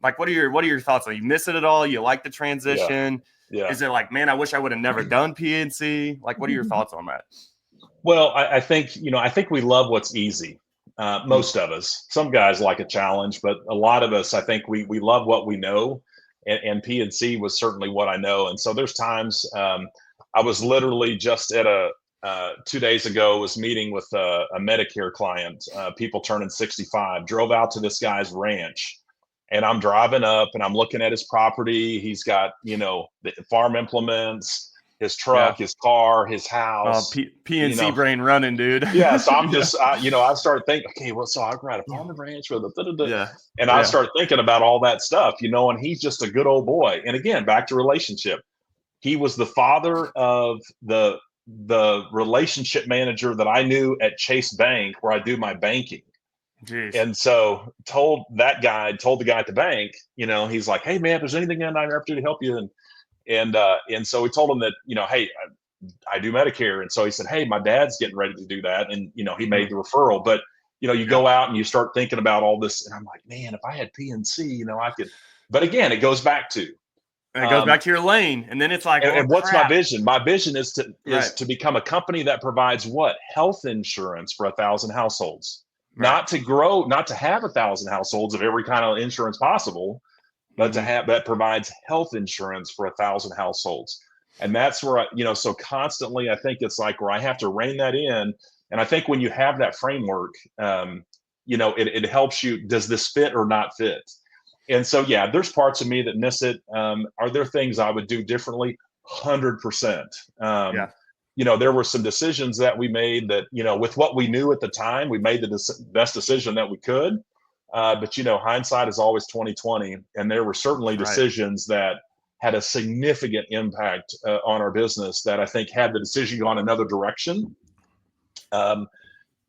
Like, what are your thoughts on it? You miss it at all? You like the transition? Yeah. Is it like, man, I wish I would have never done PNC? Like, what are your thoughts on that? Well, I think we love what's easy. Most of us. Some guys like a challenge, but a lot of us, I think we love what we know. And PNC was certainly what I know. And so there's times I was literally just at 2 days ago, was meeting with a Medicare client, people turning 65, drove out to this guy's ranch, and I'm driving up and I'm looking at his property. He's got, the farm implements, his truck, his car, his house. PNC brain running, dude. Yeah. So I'm just, I started thinking, okay, well, so I've got a farm and ranch with and I started thinking about all that stuff, and he's just a good old boy. And again, back to relationship. He was the father of the relationship manager that I knew at Chase Bank, where I do my banking. Jeez. And so told the guy at the bank, he's like, hey man, if there's anything that I have to help you. And so we told him that, hey, I do Medicare. And so he said, hey, my dad's getting ready to do that. And, he made the referral, but you go out and you start thinking about all this. And I'm like, man, if I had PNC, I could, but again, it goes back to, and it goes back to your lane, and then it's like, and what's my vision? My vision is to become a company that provides health insurance for 1,000 households, not to grow, not to have 1,000 households of every kind of insurance possible, but to have that provides health insurance for 1,000 households. And that's where so constantly I think it's like where I have to rein that in. And I think when you have that framework, it helps you. Does this fit or not fit? And so, yeah, there's parts of me that miss it. Are there things I would do differently? 100%. Yeah. There were some decisions that we made that, with what we knew at the time, we made the best decision that we could. But hindsight is always 2020, and there were certainly decisions that had a significant impact on our business that I think had the decision gone another direction,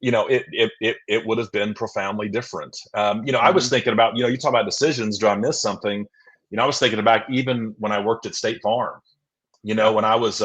it would have been profoundly different. I was thinking about, you talk about decisions. Do I miss something? I was thinking about even when I worked at State Farm. When I was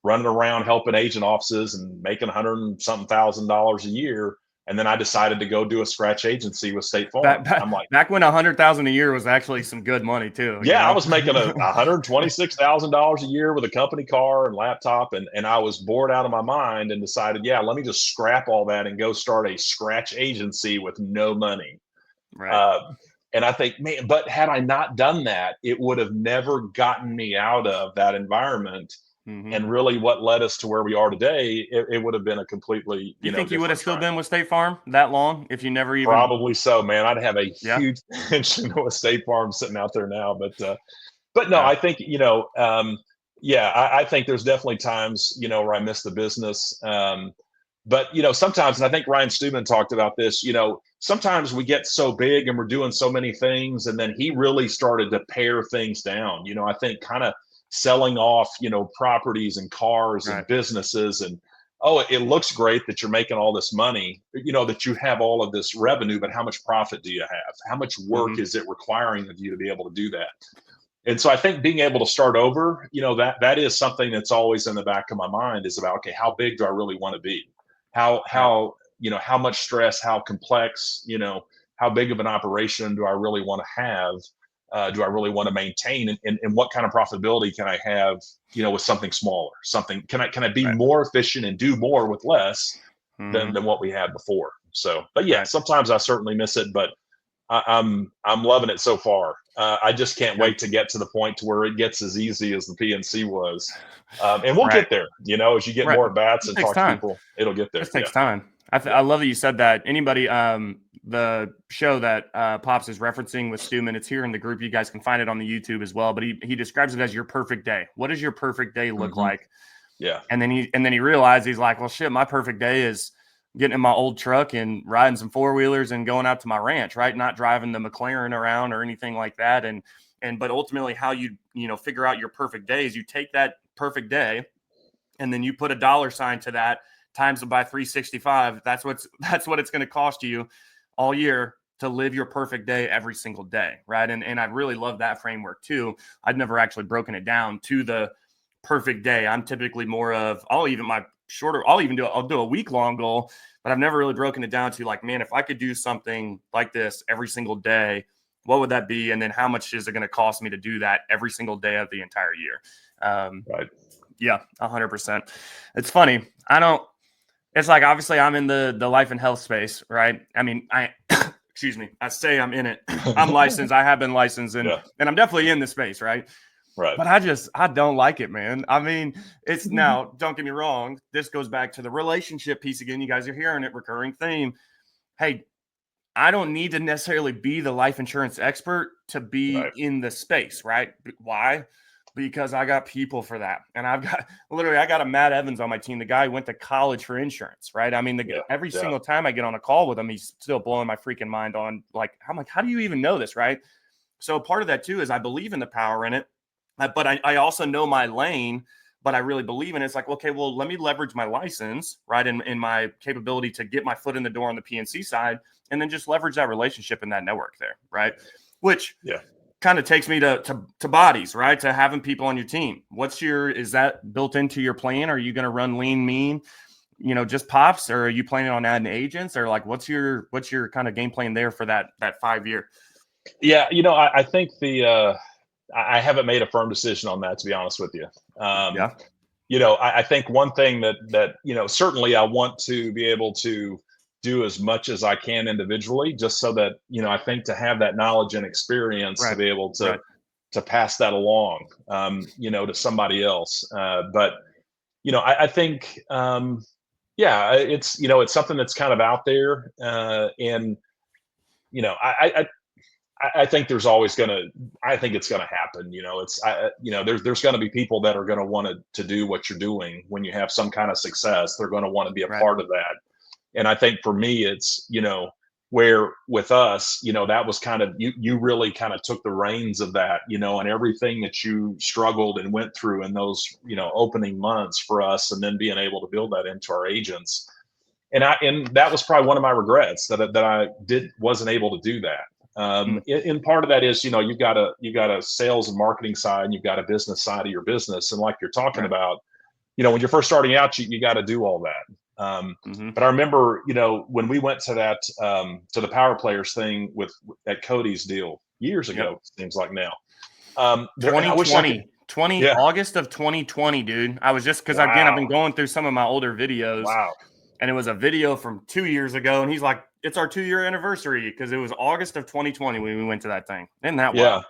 running around helping agent offices and making $100,000 a year. And then I decided to go do a scratch agency with State Farm. I'm like, back when $100,000 a year was actually some good money too. Yeah, I was making $126,000 a year with a company car and laptop, and I was bored out of my mind and decided, let me just scrap all that and go start a scratch agency with no money. Right. And I think, man, but had I not done that, it would have never gotten me out of that environment. And really what led us to where we are today, it would have been a completely, you think you would have still been with State Farm that long if you never even? Probably so, man. I'd have a huge pension with State Farm sitting out there now. But no, I think, I think there's definitely times, where I miss the business. But, sometimes, and I think Ryan Stewman talked about this, sometimes we get so big and we're doing so many things. And then he really started to pare things down. I think kind of selling off, properties and cars and businesses. And, it looks great that you're making all this money, that you have all of this revenue, but how much profit do you have? How much work is it requiring of you to be able to do that? And so I think being able to start over, that is something that's always in the back of my mind is about, okay, how big do I really want to be? How much stress, how complex, how big of an operation do I really want to have? Do I really want to maintain, and what kind of profitability can I have, with something smaller? Can I be more efficient and do more with less than what we had before? So, but sometimes I certainly miss it, but I'm loving it so far. I just can't wait to get to the point to where it gets as easy as the PNC was, and we'll get there. As you get more at bats and talk to people, it'll get there. It takes time. I love that you said that. Anybody, the show that Pops is referencing with Stewman, it's here in the group. You guys can find it on the YouTube as well. But he describes it as your perfect day. What does your perfect day look like? Yeah. And then he realized, he's like, well, shit, my perfect day is getting in my old truck and riding some four-wheelers and going out to my ranch, right? Not driving the McLaren around or anything like that. But ultimately how you figure out your perfect day is you take that perfect day and then you put a dollar sign to that, times it by 365. That's what it's going to cost you all year to live your perfect day every single day, right? And I really love that framework too. I've never actually broken it down to the perfect day. I'm typically more of, I'll do a week-long goal, but I've never really broken it down to like, man, if I could do something like this every single day, what would that be? And then how much is it going to cost me to do that every single day of the entire year? Right. Yeah, 100%. It's funny. It's like, obviously I'm in the life and health space, right? I mean, excuse me, I say I'm in it. I'm licensed. I have been licensed and I'm definitely in the space, right? Right. But I don't like it, man. I mean, it's now, don't get me wrong. This goes back to the relationship piece again. You guys are hearing it, recurring theme. Hey, I don't need to necessarily be the life insurance expert to be in the space, right? Why? Because I got people for that. And I got a Matt Evans on my team. The guy who went to college for insurance, right? I mean, every single time I get on a call with him, he's still blowing my freaking mind on like, I'm like, how do you even know this, right? So part of that too is I believe in the power in it, but I also know my lane, but I really believe in it. It's like, okay, well, let me leverage my license, right? In my capability to get my foot in the door on the PNC side, and then just leverage that relationship and that network there, right? Which kind of takes me to bodies, right? To having people on your team. Is that built into your plan? Are you going to run lean, mean, just Pops, or are you planning on adding agents, or like, what's your kind of game plan there for that 5 year? Yeah. I think I haven't made a firm decision on that, to be honest with you. I think one thing that certainly I want to be able to do as much as I can individually, just so that, I think to have that knowledge and experience to be able to to pass that along, to somebody else. But I think, it's something that's kind of out there, and I think there's always I think it's gonna happen. There's gonna be people that are gonna want to do what you're doing when you have some kind of success. They're gonna want to be a Right. part of that. And I think for me, it's, where with us, that was kind of, you really kind of took the reins of that, and everything that you struggled and went through in those, opening months for us, and then being able to build that into our agents. And that was probably one of my regrets, that I wasn't able to do that. In part of that is, you've got a sales and marketing side, and you've got a business side of your business. And like you're talking Right. about, when you're first starting out, you got to do all that. But I remember, when we went to that, to the Power Players thing at Cody's deal years ago, seems like now. 2020, Yeah. August of 2020, dude. I was just, because Wow. again, I've been going through some of my older videos. Wow. And it was a video from 2 years ago. And he's like, it's our 2-year anniversary, because it was August of 2020 when we went to that thing. Isn't that wild?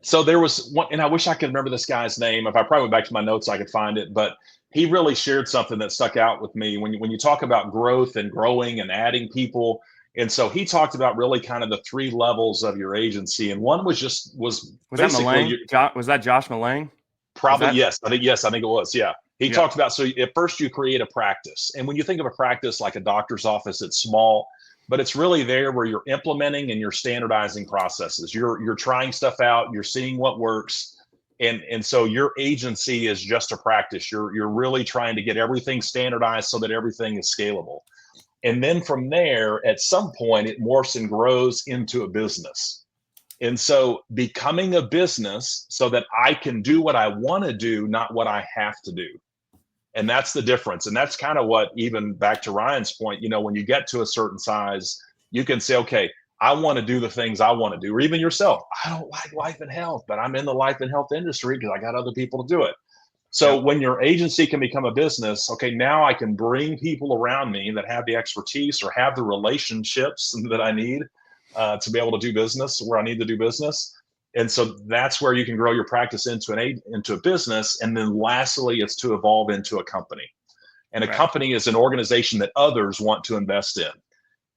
So there was one, and I wish I could remember this guy's name. If I probably went back to my notes, I could find it. But he really shared something that stuck out with me when you talk about growth and growing and adding people. And so he talked about really kind of the 3 levels of your agency, and one was that Mullane? Was that Josh Mullane? Probably, yes. I think it was. Yeah. He talked about, so at first you create a practice. And when you think of a practice like a doctor's office, it's small, but it's really there where you're implementing and you're standardizing processes. You're trying stuff out, you're seeing what works. And so your agency is just a practice. You're really trying to get everything standardized so that everything is scalable. And then from there, at some point, it morphs and grows into a business. And so becoming a business so that I can do what I want to do, not what I have to do. And that's the difference. And that's kind of what, even back to Ryan's point, when you get to a certain size, you can say, okay, I want to do the things I want to do. Or even yourself, I don't like life and health, but I'm in the life and health industry because I got other people to do it. So when your agency can become a business, okay, now I can bring people around me that have the expertise or have the relationships that I need to be able to do business where I need to do business. And so that's where you can grow your practice into a business. And then lastly, it's to evolve into a company. And a company is an organization that others want to invest in.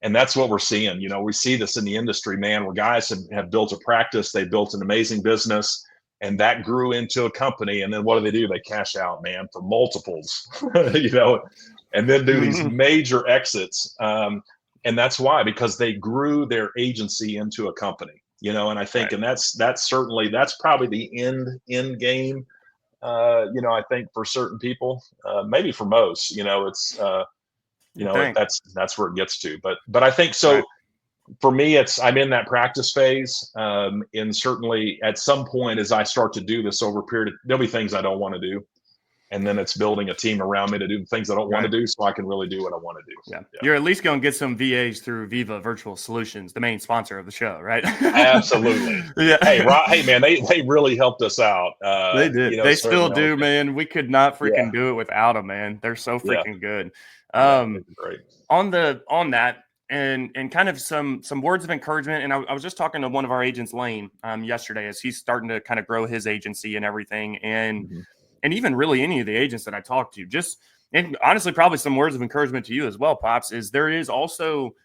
And that's what we're seeing. We see this in the industry, man, where guys have built a practice, they built an amazing business, and that grew into a company. And then what do? They cash out, man, for multiples, and then do these major exits. And that's why, because they grew their agency into a company. And I think, and that's probably the end game. I think for certain people, maybe for most, it's, that's where it gets to. But I think so. Right. For me, I'm in that practice phase, and certainly at some point, as I start to do this over a period, there'll be things I don't want to do. And then it's building a team around me to do the things I don't want to do, so I can really do what I want to do. Yeah. You're at least going to get some VAs through Viva Virtual Solutions, the main sponsor of the show, right? Absolutely. Yeah. Hey, man, they really helped us out. They did. They still do, man. We could not freaking do it without them, man. They're so freaking good. Great. On that, and kind of some words of encouragement. And I was just talking to one of our agents, Lane, yesterday, as he's starting to kind of grow his agency and everything. And even really any of the agents that I talked to, and honestly, probably some words of encouragement to you as well, Pops, is there is also,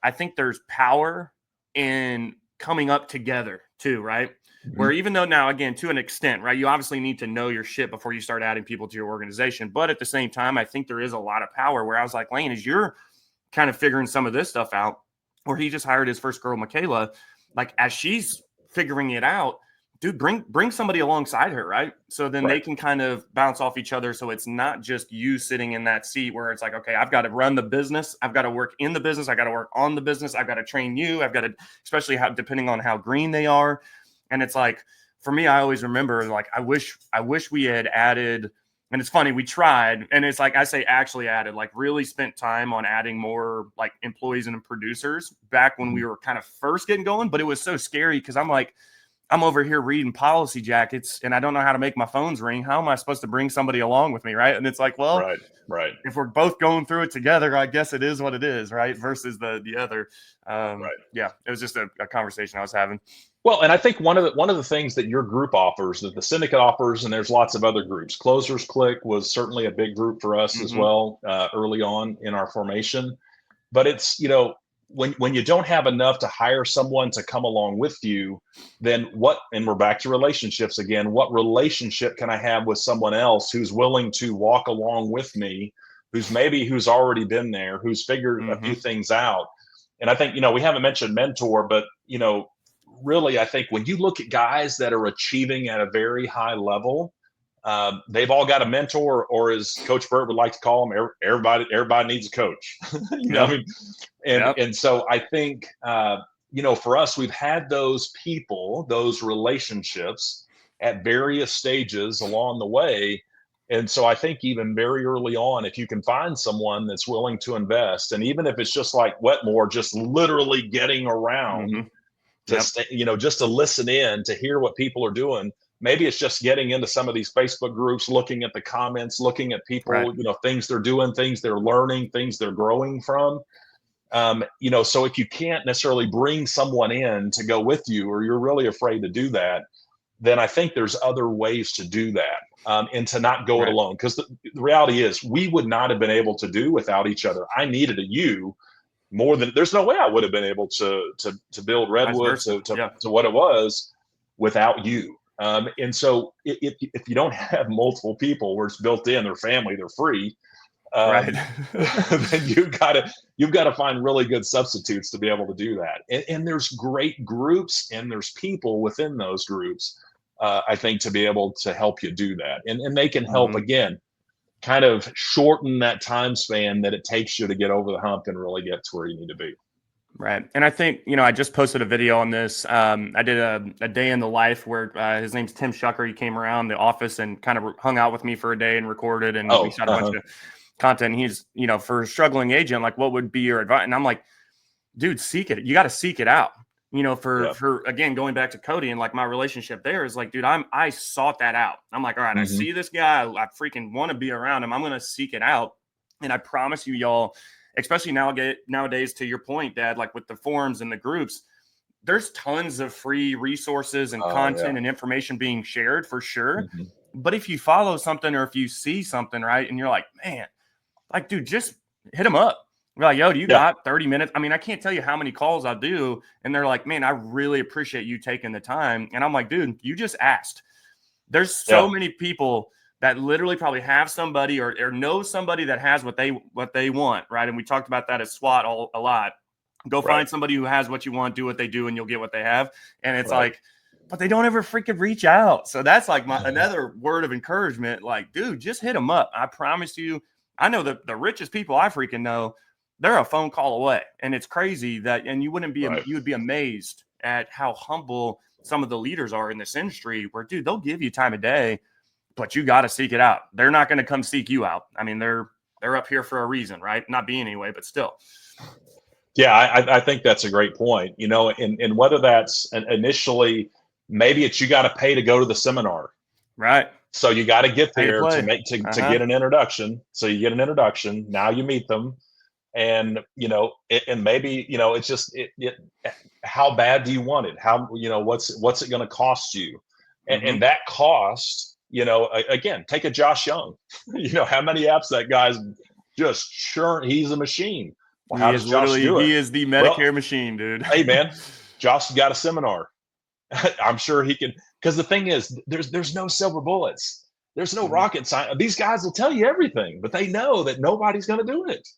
I think there's power in coming up together too, right? Mm-hmm. Where even though now, again, to an extent, right, you obviously need to know your shit before you start adding people to your organization. But at the same time, I think there is a lot of power where I was like, Lane, as you're kind of figuring some of this stuff out, or he just hired his first girl, Michaela, like as she's figuring it out, dude, bring somebody alongside her, right? So then they can kind of bounce off each other. So it's not just you sitting in that seat where it's like, okay, I've got to run the business. I've got to work in the business. I got to work on the business. I've got to train you. I've got to, especially depending on how green they are. And it's like, for me, I always remember, like, I wish we had added, and it's funny, we tried, and it's like, I say actually added, like really spent time on adding more like employees and producers back when we were kind of first getting going. But it was so scary because I'm like, I'm over here reading policy jackets and I don't know how to make my phones ring. How am I supposed to bring somebody along with me? Right. And it's like, well, right. If we're both going through it together, I guess it is what it is. Right. Versus the other. Right. Yeah. It was just a conversation I was having. Well, and I think one of the things that your group offers, that the syndicate offers, and there's lots of other groups. Closers Click was certainly a big group for us as well early on in our formation. But it's, when you don't have enough to hire someone to come along with you, then what, and we're back to relationships again, what relationship can I have with someone else who's willing to walk along with me, who's already been there, who's figured a few things out. And I think, we haven't mentioned mentor, but, really, I think when you look at guys that are achieving at a very high level, they've all got a mentor, or as Coach Burt would like to call them, everybody needs a coach. And so I think, for us, we've had those people, those relationships at various stages along the way. And so I think even very early on, if you can find someone that's willing to invest, and even if it's just like Wetmore, just literally getting around to stay, just to listen in, to hear what people are doing. Maybe it's just getting into some of these Facebook groups, looking at the comments, looking at people, things they're doing, things they're learning, things they're growing from. So if you can't necessarily bring someone in to go with you, or you're really afraid to do that, then I think there's other ways to do that, and to not go it alone. Because the reality is, we would not have been able to do without each other. I needed you more than, there's no way I would have been able to build Redwood to what it was without you. And so if you don't have multiple people where it's built in, their family, they're free, then you've got to find really good substitutes to be able to do that. And there's great groups, and there's people within those groups, I think, to be able to help you do that. And they can help, again, kind of shorten that time span that it takes you to get over the hump and really get to where you need to be. Right. And I think, I just posted a video on this. I did a day in the life where his name's Tim Shucker. He came around the office and kind of hung out with me for a day and recorded, and we shot a bunch of content. And he's, for a struggling agent, like, what would be your advice? And I'm like, dude, seek it. You got to seek it out. For again, going back to Cody and like my relationship there is like, dude, I sought that out. I'm like, all right, I see this guy. I freaking want to be around him. I'm going to seek it out. And I promise you, y'all, especially nowadays, to your point, Dad, like with the forums and the groups, there's tons of free resources and content and information being shared for sure. But if you follow something, or if you see something, right, and you're like, man, like, dude, just hit them up. We're like, yo, do you got 30 minutes? I mean, I can't tell you how many calls I do. And they're like, man, I really appreciate you taking the time. And I'm like, dude, you just asked. There's so many people that literally probably have somebody or know somebody that has what they want, right? And we talked about that at SWAT a lot. Go find somebody who has what you want, do what they do, and you'll get what they have. And it's like, but they don't ever freaking reach out. So that's like another word of encouragement. Like, dude, just hit them up. I promise you, I know the richest people I freaking know, they're a phone call away. And it's crazy that, and you wouldn't be, you would be amazed at how humble some of the leaders are in this industry, where, dude, they'll give you time of day, but you got to seek it out. They're not going to come seek you out. I mean, they're up here for a reason, right? Not being anyway, but still. Yeah, I think that's a great point. And whether that's initially, maybe it's, you got to pay to go to the seminar. Right. So you got to get there to get an introduction. So you get an introduction. Now you meet them. And, and maybe, it's just, how bad do you want it? How, what's it going to cost you? And that cost, again, take a Josh Young, how many apps that guy's just churn. He's a machine. Well, how does Josh do it? He is the Medicare machine, dude. Hey, man, Josh got a seminar. I'm sure he can, because the thing is, there's no silver bullets. There's no rocket science. These guys will tell you everything, but they know that nobody's going to do it.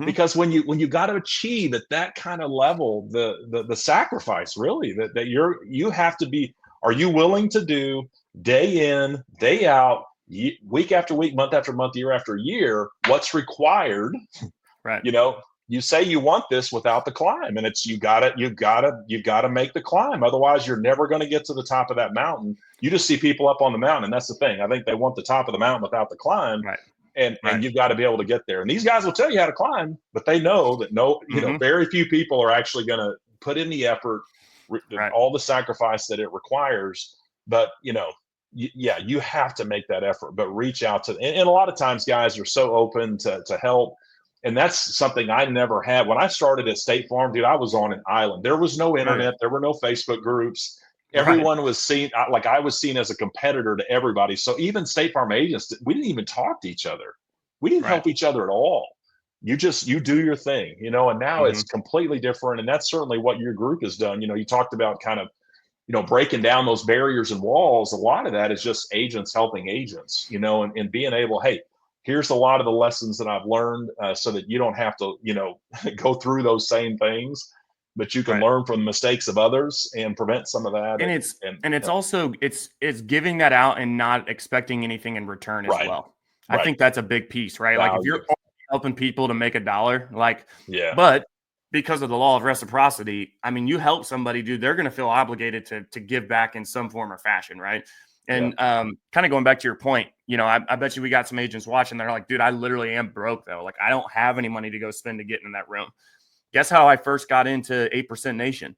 Because when you got to achieve at that kind of level, the sacrifice really that you have to be, are you willing to do day in, day out, week after week, month after month, year after year, what's required? Right. You say you want this without the climb, and it's, you gotta make the climb. Otherwise, you're never going to get to the top of that mountain. You just see people up on the mountain, and that's the thing. I think they want the top of the mountain without the climb, and you've got to be able to get there. And these guys will tell you how to climb, but they know that very few people are actually going to put in the effort Right. all the sacrifice that it requires. But, you have to make that effort, but reach out to, and a lot of times guys are so open to help. And that's something I never had. When I started at State Farm, dude, I was on an island. There was no internet. There were no Facebook groups. Everyone was seen, like I was seen as a competitor to everybody. So even State Farm agents, we didn't even talk to each other. We didn't help each other at all. You do your thing, and now it's completely different. And that's certainly what your group has done. You talked about kind of, breaking down those barriers and walls. A lot of that is just agents helping agents, and being able, hey, here's a lot of the lessons that I've learned, so that you don't have to, go through those same things, but you can learn from the mistakes of others and prevent some of that. And it's also it's giving that out and not expecting anything in return as well. I think that's a big piece, right? Value. Like if you're helping people to make $1, like, yeah, but because of the law of reciprocity, I mean, you help somebody, dude, they're going to feel obligated to give back in some form or fashion, right? And kind of going back to your point, I bet you we got some agents watching. They're like, dude, I literally am broke though. Like I don't have any money to go spend to get in that room. Guess how I first got into 8% Nation?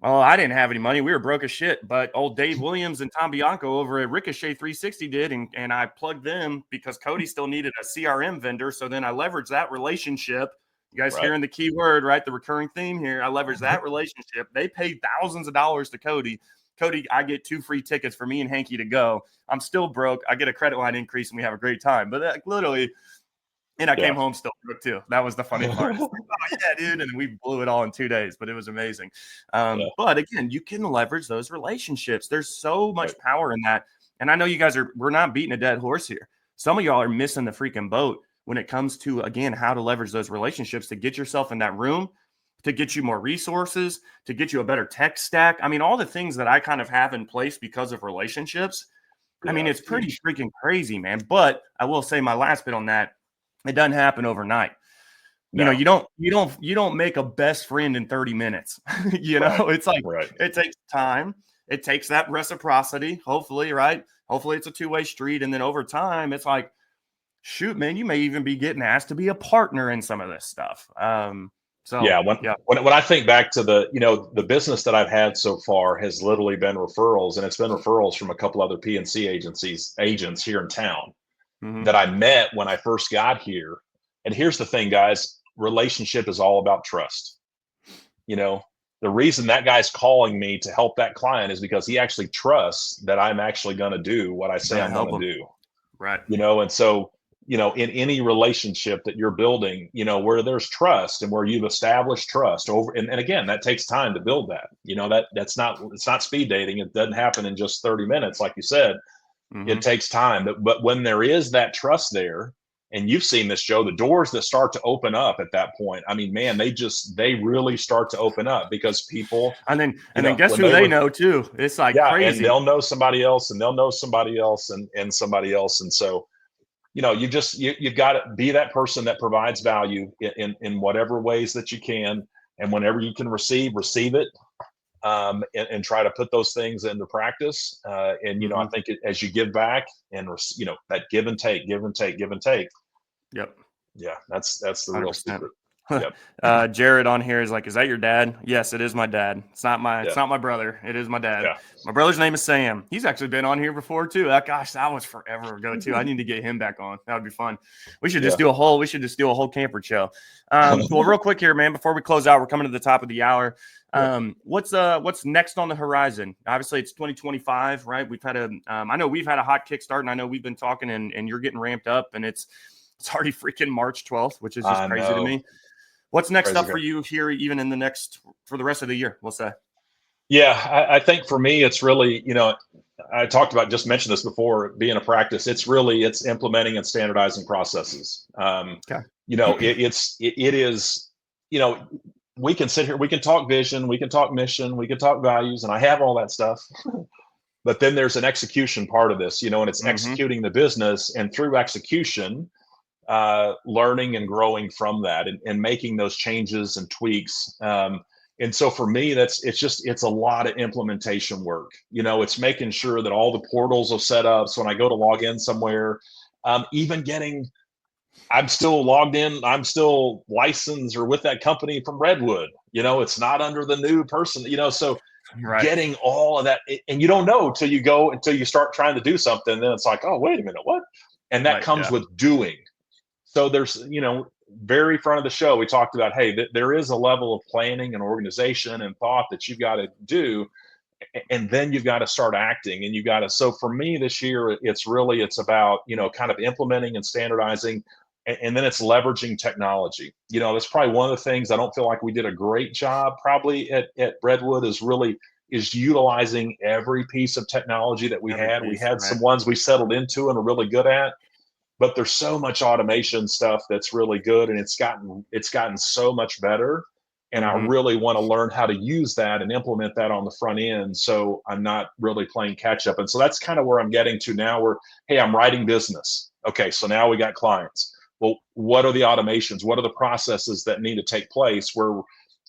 Well, I didn't have any money. We were broke as shit. But old Dave Williams and Tom Bianco over at Ricochet 360 did. And I plugged them because Cody still needed a CRM vendor. So then I leveraged that relationship. You guys hearing the key word, right? The recurring theme here. I leveraged that relationship. They paid thousands of dollars to Cody. Cody, I get 2 free tickets for me and Hanky to go. I'm still broke. I get a credit line increase and we have a great time. But literally, and I came home still broke too. That was the funny part. Like, oh yeah, dude. And we blew it all in 2 days, but it was amazing. But again, you can leverage those relationships. There's so much power in that. And I know you guys we're not beating a dead horse here. Some of y'all are missing the freaking boat when it comes to, again, how to leverage those relationships to get yourself in that room, to get you more resources, to get you a better tech stack. I mean, all the things that I kind of have in place because of relationships. I mean, it's pretty freaking crazy, man. But I will say my last bit on that, it doesn't happen overnight. No. You don't make a best friend in 30 minutes. It's like it takes time. It takes that reciprocity, hopefully, right? Hopefully it's a two-way street. And then over time, it's like, shoot, man, you may even be getting asked to be a partner in some of this stuff. When I think back to the business that I've had so far has literally been referrals, and it's been referrals from a couple other PNC agents here in town that I met when I first got here. And here's the thing, guys, relationship is all about trust. The reason that guy's calling me to help that client is because he actually trusts that I'm actually going to do what I say I'm going to do. Right. And so, in any relationship that you're building, where there's trust and where you've established trust over, and again, that takes time to build that, it's not speed dating. It doesn't happen in just 30 minutes. Like you said, it takes time, but when there is that trust there, and you've seen this, Joe, the doors that start to open up at that point, I mean, man, they really start to open up because people, and then guess who they know too. It's like crazy. And they'll know somebody else, and they'll know somebody else, and somebody else. And so, you've got to be that person that provides value in whatever ways that you can. And whenever you can receive it, and try to put those things into practice. I think as you give back and, that give and take. Yep. Yeah. That's the 100%. Real secret. Yep. Jared on here is like, is that your dad? Yes, it is my dad. It's not my brother. It is my dad. Yeah. My brother's name is Sam. He's actually been on here before too. Gosh, that was forever ago too. I need to get him back on. That would be fun. We should just do a whole Kampert show. Well, real quick here, man, before we close out, we're coming to the top of the hour. What's next on the horizon? Obviously it's 2025, right? We've had I know we've had a hot kickstart, and I know we've been talking and you're getting ramped up, and it's already freaking March 12th, which is just crazy to me. What's next up for you here, even for the rest of the year, we'll say? Yeah, I think for me, it's really, I just mentioned this before, being a practice, it's implementing and standardizing processes. It is, we can sit here, we can talk vision, we can talk mission, we can talk values, and I have all that stuff. But then there's an execution part of this, and it's executing the business, and through execution, learning and growing from that, and making those changes and tweaks. And so for me, it's a lot of implementation work. It's making sure that all the portals are set up. So when I go to log in somewhere, even getting I'm still logged in. I'm still licensed or with that company from Redwood. It's not under the new person, so Right. getting all of that. And you don't know until you start trying to do something. Then it's like, oh, wait a minute, what? And that Right, comes yeah. with doing. So there's, very front of the show, we talked about, hey, there is a level of planning and organization and thought that you've got to do. And then you've got to start acting, and so for me this year, it's about, kind of implementing and standardizing, and then it's leveraging technology. That's probably one of the things I don't feel like we did a great job probably at Redwood is utilizing every piece of technology that we Every had. We piece, had right. some ones we settled into and are really good at, but there's so much automation stuff that's really good, and it's gotten so much better. And I really want to learn how to use that and implement that on the front end, so I'm not really playing catch up. And so that's kind of where I'm getting to now, where, hey, I'm writing business. Okay, so now we got clients. Well, what are the automations? What are the processes that need to take place where,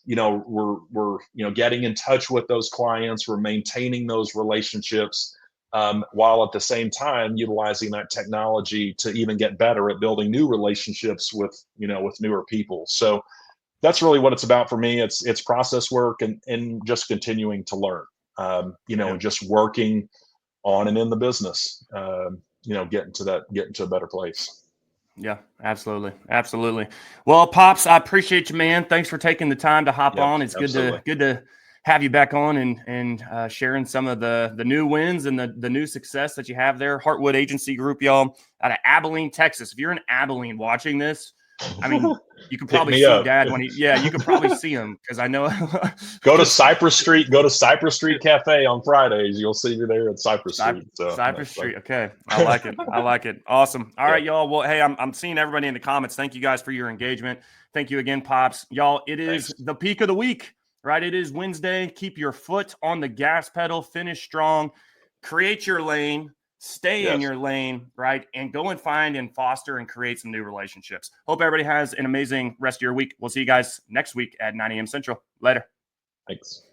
we're getting in touch with those clients, we're maintaining those relationships, while at the same time utilizing that technology to even get better at building new relationships with newer people. So that's really what it's about for me. It's process work and just continuing to learn, and just working on and in the business, getting to a better place. Yeah, absolutely. Absolutely. Well, Pops, I appreciate you, man. Thanks for taking the time to hop Yep, on. It's absolutely. good to have you back on and sharing some of the new wins and the new success that you have there. Redwood Agency Group, y'all, out of Abilene, Texas. If you're in Abilene watching this, I mean, you could probably see up. Dad you could probably see him, because I know. Go to Cypress Street Cafe on Fridays. You'll see me there at Cypress Street. So Cypress Street. Okay. I like it. I like it. Awesome. All right, y'all. Well, hey, I'm seeing everybody in the comments. Thank you guys for your engagement. Thank you again, Pops. Y'all, it is the peak of the week, right? It is Wednesday. Keep your foot on the gas pedal, finish strong, create your lane, stay in your lane, right? And go and find and foster and create some new relationships. Hope everybody has an amazing rest of your week. We'll see you guys next week at 9 a.m. Central. Later. Thanks.